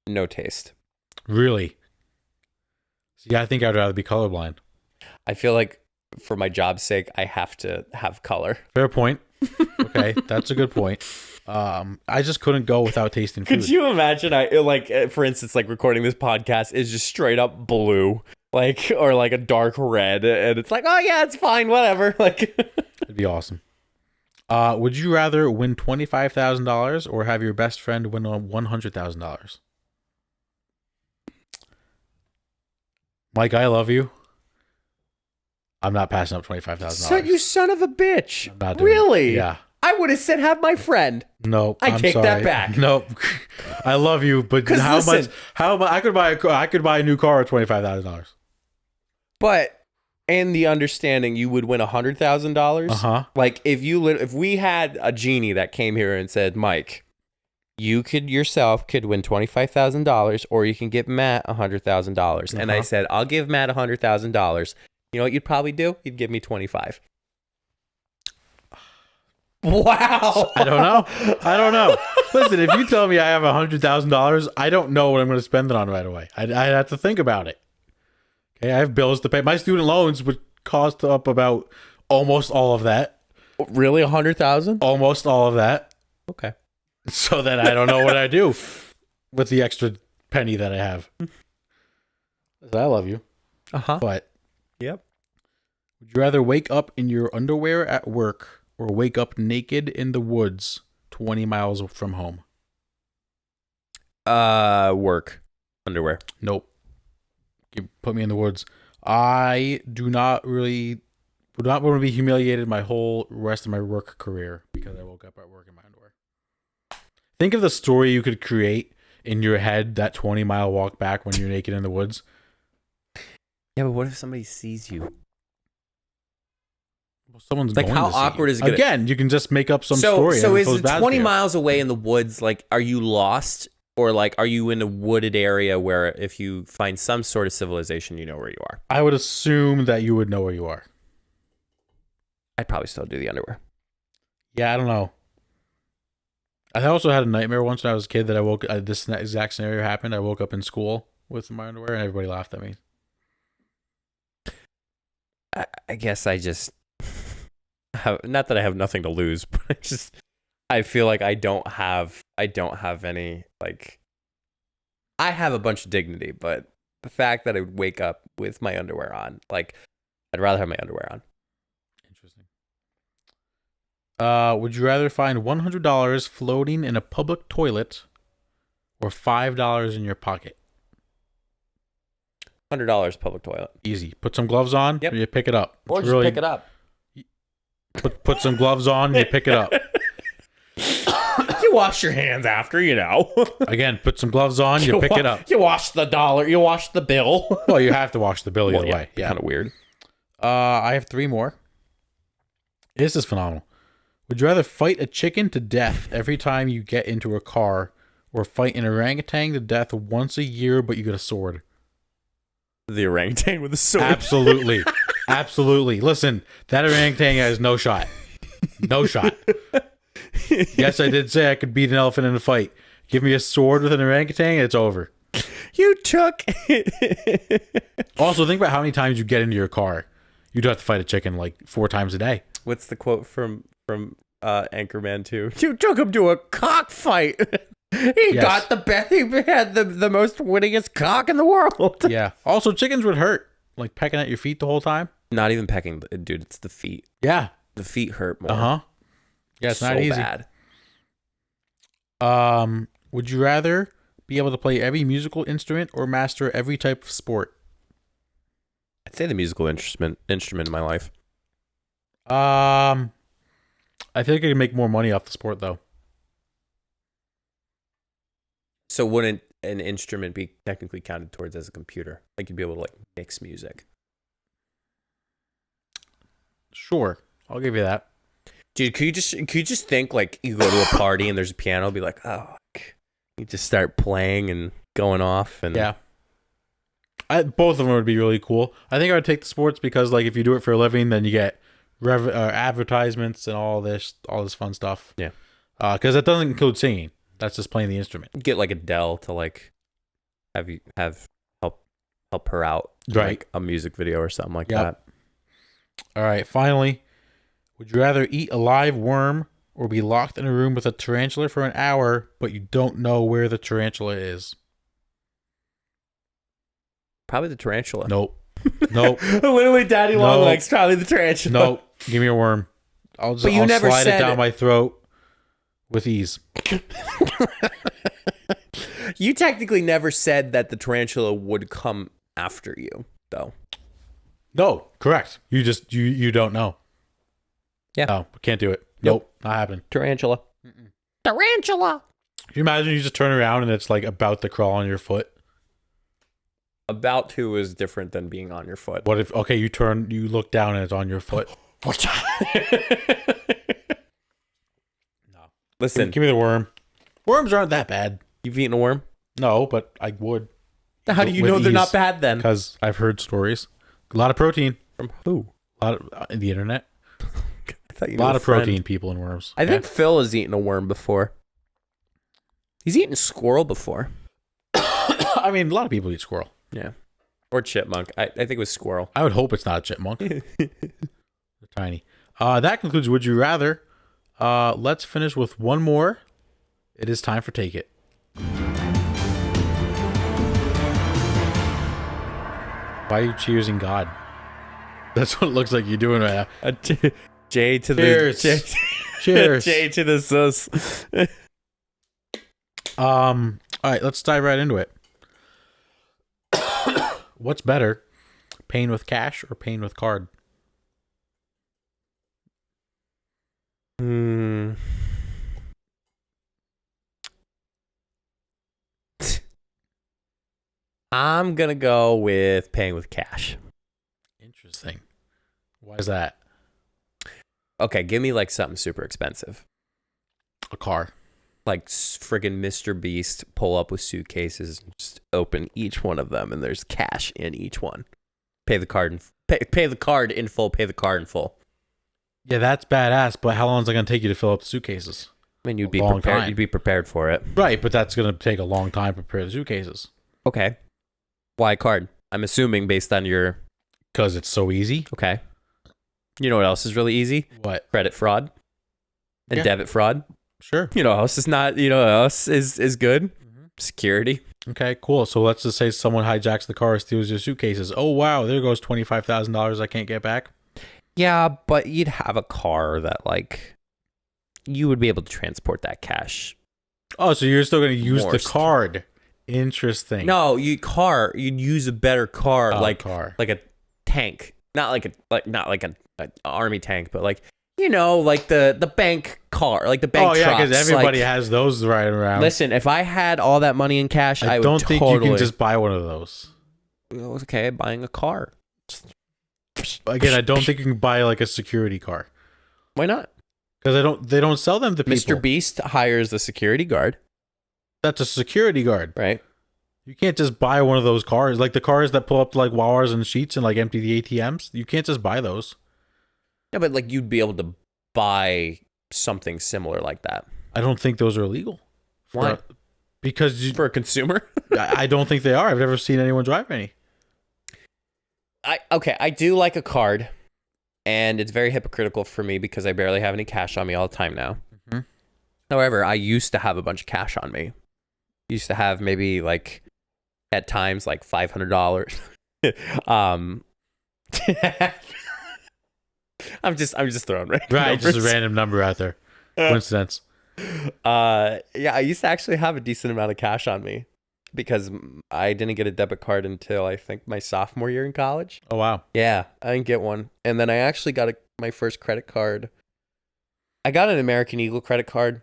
No taste.
Really? See, I think I'd rather be colorblind.
I feel like for my job's sake, I have to have color.
Fair point. Okay, that's a good point. I just couldn't go without tasting food.
Could you imagine? For instance, like recording this podcast is just straight up blue, like or like a dark red, and it's like, oh yeah, it's fine, whatever. Like,
It'd be awesome. Would you rather win $25,000 or have your best friend win $100,000? Mike, I love you. I'm not passing up $25,000.
so you son of a bitch!
I'm not doing
Really?
it. Yeah.
I would have said have my friend.
Nope.
I
I'm
take that
sorry.
back.
Nope. I love you, but
'Cause
how
listen-
much? How much? I could buy a new car at $25,000.
But in the understanding, you would win $100,000. Like if we had a genie that came here and said, Mike, you could win $25,000, or you can give Matt $100,000. And I said, I'll give Matt $100,000. You know what you'd probably do? You'd give me 25. Wow.
I don't know. Listen, if you tell me I have $100,000, I don't know what I'm going to spend it on right away. I have to think about it. Okay, I have bills to pay. My student loans would cost up about almost all of that.
Really, 100,000?
Almost all of that.
Okay.
So then I don't know what I do with the extra penny that I have. I love you. But
Yep.
would you rather wake up in your underwear at work or wake up naked in the woods 20 miles from home?
Work. Underwear.
Nope. You put me in the woods. I would not want to be humiliated my whole rest of my work career because I woke up at work in my underwear. Think of the story you could create in your head that 20-mile walk back when you're naked in the woods.
Yeah, but what if somebody sees you?
Well, someone's
Like,
going
how
to see
awkward
you.
is it gonna-
Again, you can just make up some story.
So
and
is
goes
it
bad
20
for you.
miles away in the woods? Like, are you lost? Or like, are you in a wooded area where if you find some sort of civilization, you know where you are?
I would assume that you would know where you are.
I'd probably still do the underwear.
Yeah, I don't know. I also had a nightmare once when I was a kid that I woke. This exact scenario happened. I woke up in school with my underwear, and everybody laughed at me.
I guess I just have, not that I have nothing to lose, but I feel like I don't have any, like, I have a bunch of dignity, but the fact that I would wake up with my underwear on, like, I'd rather have my underwear on.
Interesting. Would you rather find $100 floating in a public toilet or $5 in your pocket?
$100 public toilet.
Easy. Put some gloves on.
Yep.
Or you pick it up.
Or
It's
just pick it up.
Put some gloves on. You pick it up.
You You wash your hands after, you know.
Again, put some gloves on, you pick it up.
You wash the dollar. You wash the bill.
Well, you have to wash the bill either way. Yeah.
Kind of weird.
I have 3 more. This is phenomenal. Would you rather fight a chicken to death every time you get into a car, or fight an orangutan to death once a year, but you get a sword?
The orangutan with a sword.
Absolutely. Absolutely. Listen, that orangutan has no shot. No shot. Yes, I did say I could beat an elephant in a fight. Give me a sword with an orangutan, it's over.
You took.
Also, think about how many times you get into your car. You'd have to fight a chicken like 4 times a day.
What's the quote from Anchorman 2? You took him to a cockfight. He got the best. He had the most winningest cock in the world.
Yeah. Also, chickens would hurt. Like pecking at your feet the whole time.
Not even pecking, dude. It's the feet.
Yeah.
The feet hurt more.
Uh-huh. Yeah, it's not easy.
Bad.
Would you rather be able to play every musical instrument or master every type of sport?
I'd say the musical instrument in my life.
I think I could make more money off the sport though.
So wouldn't an instrument be technically counted towards as a computer? Like you'd be able to like mix music.
Sure, I'll give you that.
Dude, could you just think like you go to a party and there's a piano, be like, oh, you just start playing and going off and
yeah. Both of them would be really cool. I think I would take the sports because like if you do it for a living, then you get advertisements and all this fun stuff.
Yeah.
Because that doesn't include singing. That's just playing the instrument.
Get like Adele to like have help her out,
right?
Like a music video or something like
yep.
that.
All right. Finally, would you rather eat a live worm or be locked in a room with a tarantula for an hour, but you don't know where the tarantula is?
Probably the tarantula.
Nope. Nope.
Literally, Daddy Longlegs. Probably the tarantula.
Nope. Give me a worm. I'll
never
slide
said
it down my throat with ease.
You technically never said that the tarantula would come after you, though.
No, correct. You just you don't know.
Yeah.
No, can't do it. Nope, not happening.
Tarantula. Mm-mm. Tarantula.
Can you imagine you just turn around and it's like about to crawl on your foot?
About to is different than being on your foot.
What if you look down and it's on your foot?
No. Listen.
Give me the worm. Worms aren't that bad.
You've eaten a worm?
No, but I would.
How do you know they're not bad then?
Because I've heard stories. A lot of protein.
From who?
A lot of the internet.
I thought you
a lot of protein people in worms.
I think Phil has eaten a worm before. He's eaten squirrel before.
I mean, a lot of people eat squirrel.
Yeah. Or chipmunk. I think it was squirrel.
I would hope it's not a chipmunk. They're tiny. That concludes Would You Rather. Let's finish with one more. It is time for Take It. Why are you cheersing God? That's what it looks like you're doing right now.
J to
Cheers.
the
Cheers.
J to the sus.
All right, let's dive right into it. What's better, paying with cash or paying with card?
I'm gonna go with paying with cash.
Interesting. Why is that?
Okay, give me like something super expensive.
A car.
Like friggin' Mr. Beast pull up with suitcases, just open each one of them, and there's cash in each one. Pay the card in pay the card in full. Pay the card in full.
Yeah, that's badass. But how long is it going to take you to fill up the suitcases?
I mean, you'd be prepared. You'd be prepared for it,
right? But that's going to take a long time to prepare the suitcases.
Okay. Why card? I'm assuming based on your.
Because it's so easy.
Okay. You know what else is really easy?
What?
Credit fraud and debit fraud.
Sure.
You know what else is not. You know what else is good? Mm-hmm. Security.
Okay, cool. So let's just say someone hijacks the car, steals your suitcases. Oh wow, there goes $25,000 I can't get back.
Yeah, but you'd have a car that like you would be able to transport that cash.
Oh, so you're still going to use the card? Interesting.
No, you'd use a better car, like a tank, not like an army tank, but like You know, like the bank car, like the bank
Oh yeah, because
trucks,
everybody
like,
has those right around.
Listen, if I had all that money in cash, I would
don't think
totally...
you can just buy one of those.
Okay, buying a car.
Again, I don't think you can buy like a security car
Why not?
because they don't sell them to people.
Mr. Beast hires the security guard,
That's a security guard.
right?
You can't just buy one of those cars, like the cars that pull up to like Wawas and Sheets and like empty the ATMs. You can't just buy those.
Yeah, but like you'd be able to buy something similar like that.
I don't think those are illegal.
Why?
Because
For a consumer?
I don't think they are. I've never seen anyone drive any.
I do like a card, and it's very hypocritical for me because I barely have any cash on me all the time now.
Mm-hmm.
However, I used to have a bunch of cash on me. Used to have maybe like at times like $500. I'm just throwing
Right,
numbers.
just a random number out there. Coincidence.
Yeah, I used to actually have a decent amount of cash on me because I didn't get a debit card until I think my sophomore year in college.
Oh wow.
Yeah, I didn't get one. And then I actually got my first credit card. I got an American Eagle credit card.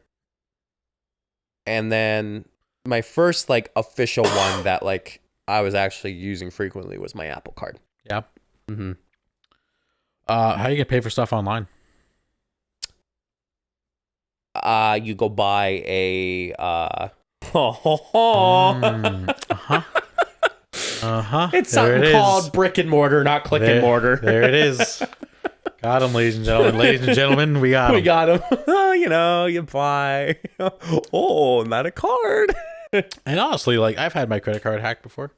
And then my first like official one that like I was actually using frequently was my Apple Card.
Yeah.
Mm-hmm.
How you gonna pay for stuff online?
You go buy a It's something called brick and mortar, not click and mortar.
There it is. Got him, ladies and gentlemen. Ladies and gentlemen, we got him.
We got him. You know, you buy. Oh, not a card.
And honestly, like I've had my credit card hacked before.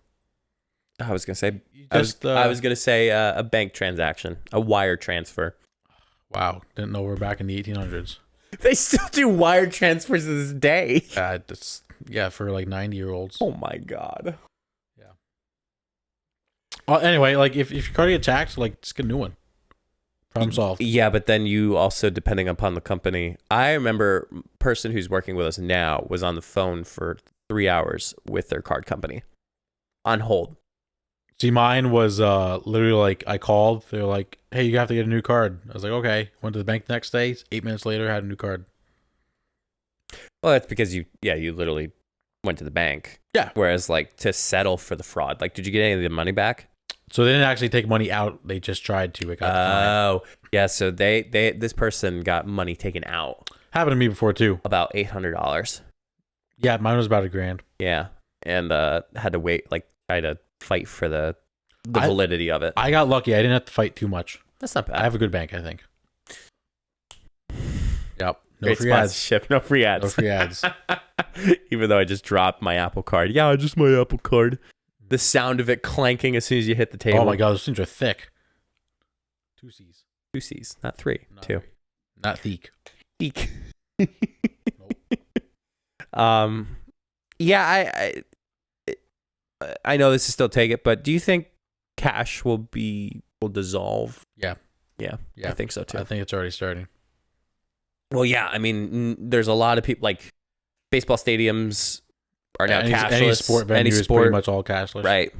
I was gonna say.
Just,
I was gonna say a bank transaction, a wire transfer.
Wow, didn't know we're back in the 1800s.
They still do wire transfers to this day.
Yeah, for like 90-year-olds.
Oh my god.
Yeah. Well, anyway, like if your card gets hacked, like just get a new one. Problem solved.
Yeah, but then you also, depending upon the company, I remember a person who's working with us now was on the phone for 3 hours with their card company on hold.
See, mine was literally like I called. They're like, "Hey, you have to get a new card." I was like, "Okay." Went to the bank the next day. 8 minutes later, had a new card.
Well, that's because you literally went to the bank.
Yeah.
Whereas, like, to settle for the fraud, like, did you get any of the money back?
So they didn't actually take money out. They just tried to. It got declined.
Oh, yeah. So this person got money taken out.
Happened to me before too.
About $800.
Yeah, mine was about $1,000.
Yeah, and had to wait, like, try to fight for the validity of it.
I got lucky. I didn't have to fight too much.
That's not bad.
I have a good bank, I think. Yep. No
Great
free ads.
sponsorship. No free ads.
No free ads.
Even though I just dropped my Apple Card. Yeah, just my Apple Card. The sound of it clanking as soon as you hit the table.
Oh my god, those things are thick. 2 C's.
2 C's, not 3.
Not
2.
three. Not thick.
Eek.
Nope.
Yeah, I know this is still take it, but do you think cash will dissolve?
Yeah.
Yeah. I think so too.
I think it's already starting.
Well, yeah, I mean, there's a lot of people, like, baseball stadiums are now cashless.
Any sport venue is pretty much all cashless.
Right.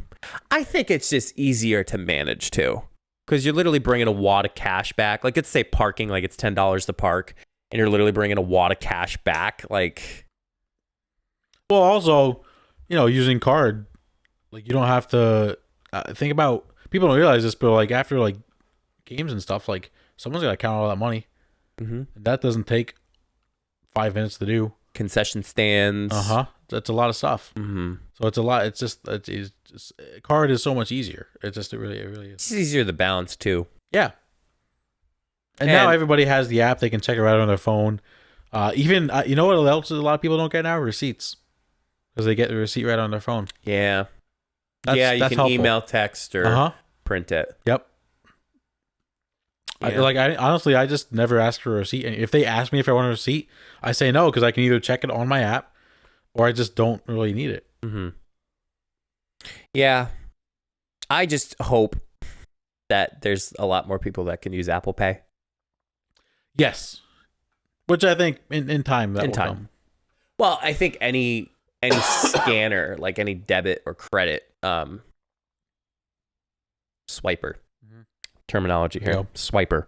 I think it's just easier to manage too, because you're literally bringing a wad of cash back. Like, let's say parking, like it's $10 to park, and you're literally bringing a wad of cash back. Like,
well, also, using card, like you don't have to think about. People don't realize this, but like after like games and stuff, like someone's got to count all that money.
mm-hmm.
That doesn't take 5 minutes to do.
Concession stands.
That's a lot of stuff.
Mm-hmm.
So it's a lot. It's just card is so much easier. It really is.
It's easier to balance too.
Yeah. And now everybody has the app. They can check it right on their phone. Even you know what else a lot of people don't get now? Receipts, because they get the receipt right on their phone.
Yeah. You
That's
can
helpful.
email, text, or print it.
Yep.
Yeah.
I honestly, I just never ask for a receipt. And if they ask me if I want a receipt, I say no, because I can either check it on my app or I just don't really need it.
Mm-hmm. Yeah. I just hope that there's a lot more people that can use Apple Pay.
Yes. Which I think in time that will come.
Well, I think any scanner, like any debit or credit, swiper, terminology here,
Yep.
swiper,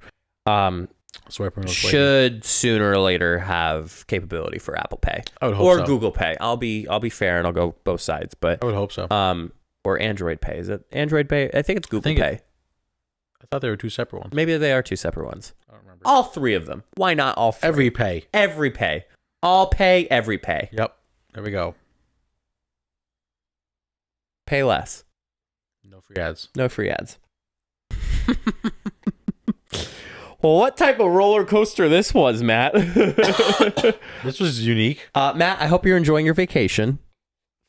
Swipe
should sooner or later have capability for Apple Pay
I would hope
or
so.
Google Pay. I'll be fair and I'll go both sides, but
I would hope so.
or Android Pay. Is it Android Pay? I think it's Google Pay.
I thought they were two separate ones.
Maybe they are two separate ones.
I don't remember.
All three of them. Why not all three?
Every pay.
Every pay. All pay, every pay.
Yep. There we go.
Pay less.
No free ads.
No free ads. Well, what type of roller coaster this was, Matt?
This was unique.
Matt, I hope you're enjoying your vacation.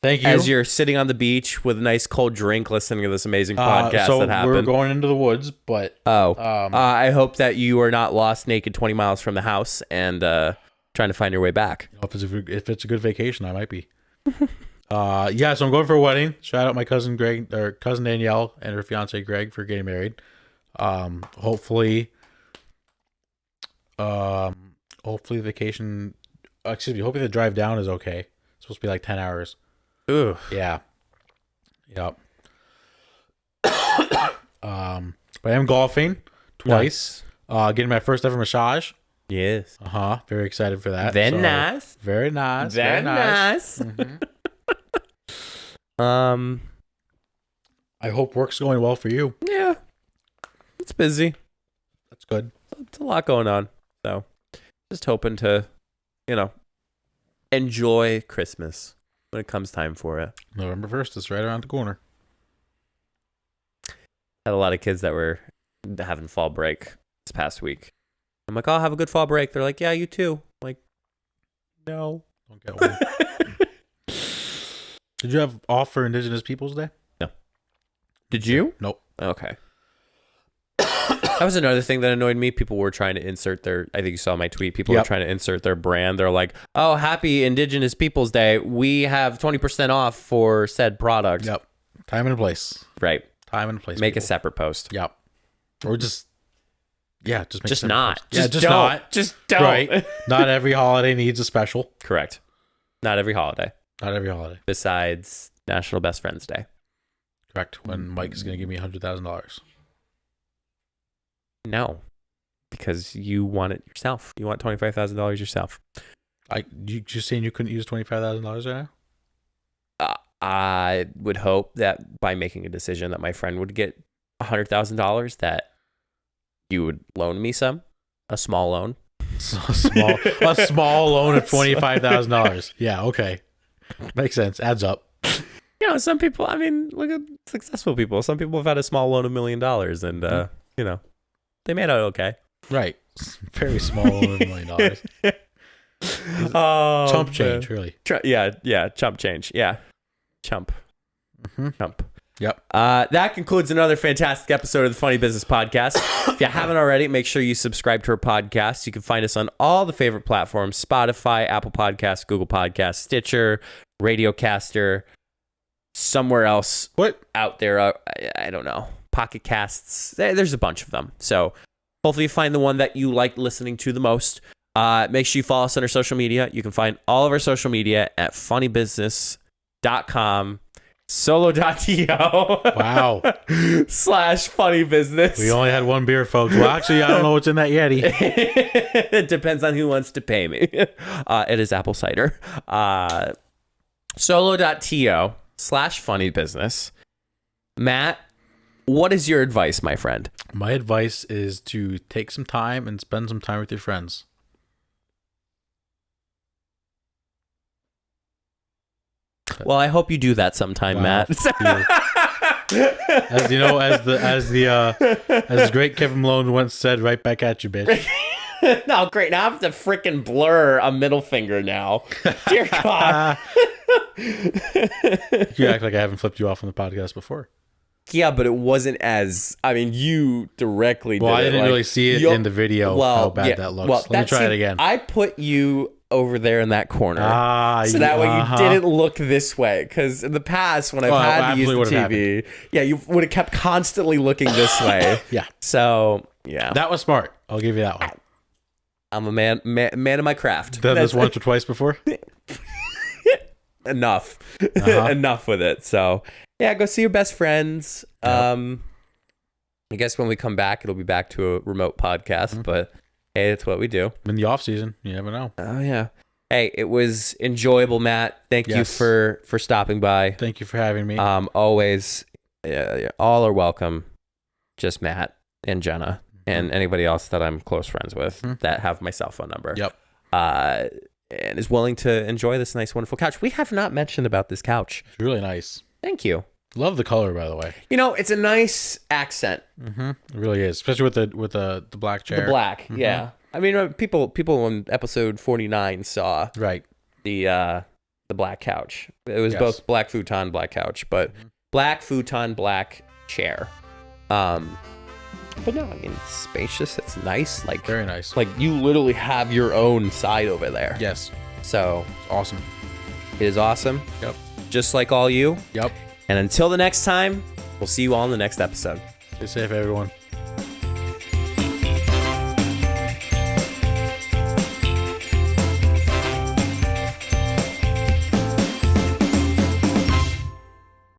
Thank you.
As you're sitting on the beach with a nice cold drink listening to this amazing podcast that happened.
We're going into the woods, but...
I hope that you are not lost naked 20 miles from the house and trying to find your way back.
If it's a good vacation, I might be. Yeah, so I'm going for a wedding. Shout out my cousin Greg, or cousin Danielle and her fiance Greg for getting married. Hopefully the vacation... hopefully the drive down is okay. It's supposed to be like 10 hours.
Ooh.
Yeah. Yep. But I am golfing twice.
Nice.
Getting my first ever massage.
Yes.
Very excited for that.
Very nice.
Very nice.
Very nice.
Mm-hmm. I hope work's going well for you.
Yeah. It's busy.
That's good.
It's a lot going on. So just hoping to, enjoy Christmas when it comes time for it.
November 1st is right around the corner.
Had a lot of kids that were having fall break this past week. I'm like, oh, have a good fall break. They're like, yeah, you too. I'm like, no.
Don't get one. Did you have off for Indigenous Peoples Day?
No. Did you?
Nope.
Okay. That was another thing that annoyed me. People were trying to insert I think you saw my tweet. People were trying to insert their brand. They're like, oh, happy Indigenous Peoples Day. We have 20% off for said product.
Yep. Time and place.
Right.
Time and place.
Make
people.
a separate post.
Yep. Or just make
just
a
not.
Post. Yeah, just
don't.
not.
Just don't.
Right. Not every holiday needs a special.
Correct. Not every holiday.
Not every holiday.
Besides National Best Friends Day.
Correct. When Mike is going to give me $100,000.
No, because you want it yourself. You want $25,000 yourself.
You just saying you couldn't use $25,000 right now?
I would hope that by making a decision that my friend would get $100,000, that you would loan me a small loan.
A small loan of $25,000. Yeah, okay. Makes sense. Adds up.
Some people, look at successful people. Some people have had a small loan of $1 million and, they made out okay.
Right. Very small loan of $1 million. Chump change, really.
Yeah, chump change. Yeah. Chump.
Mm-hmm.
Chump.
Yep.
That concludes another fantastic episode of the Funny Business Podcast. If you haven't already, make sure you subscribe to our podcast. You can find us on all the favorite platforms: Spotify, Apple Podcasts, Google Podcasts, Stitcher, Radiocaster, somewhere else out there. I don't know. Pocket Casts. There's a bunch of them. So hopefully you find the one that you like listening to the most. Make sure you follow us on our social media. You can find all of our social media at funnybusiness.com, solo.to.
Wow.
/funnybusiness.
We only had one beer, folks. Well, actually, I don't know what's in that Yeti.
It depends on who wants to pay me. It is apple cider. Solo.to /funnybusiness. Matt, what is your advice, my friend?
My advice is to take some time and spend some time with your friends.
Well, I hope you do that sometime,
Wow.
Matt.
As the great Kevin Malone once said, right back at you, bitch.
No, great. Now I have to freaking blur a middle finger now. Dear God.
You act like I haven't flipped you off on the podcast before.
Yeah, but it wasn't as... you directly did it.
Well, I didn't really see it in the video how bad that looks.
Well,
Let me try it again.
I put you over there in that corner. So that way you
uh-huh.
didn't look this way. Because in the past, when I've had to use the TV, you would have kept constantly looking this way.
Yeah.
So, yeah.
That was smart. I'll give you that one.
I'm a man of my craft.
Done this once or twice before?
Enough.
Uh-huh.
Enough with it. So, yeah, go see your best friends.
Yep.
I guess when we come back, it'll be back to a remote podcast.
Mm-hmm.
But Hey, that's what we do.
In the off season, you never know.
Oh yeah. Hey, it was enjoyable, Matt. Thank you for stopping by.
Thank you for having me.
Always, all are welcome. Just Matt and Jenna and anybody else that I'm close friends with that have my cell phone number.
Yep.
And is willing to enjoy this nice, wonderful couch. We have not mentioned about this couch.
It's really nice.
Thank you.
Love the color, by the way.
You know, it's a nice accent.
It really is, especially with the black chair.
The black, yeah. I mean, people on episode 49 saw the black couch. It was both black futon, black couch, but black futon, black chair. But no, I mean, it's spacious. It's nice. Like
very nice.
Like you literally have your own side over there.
Yes.
So
it's awesome.
It is awesome.
Yep.
Just like all you.
Yep.
And until the next time, we'll see you all in the next episode.
Stay safe, everyone.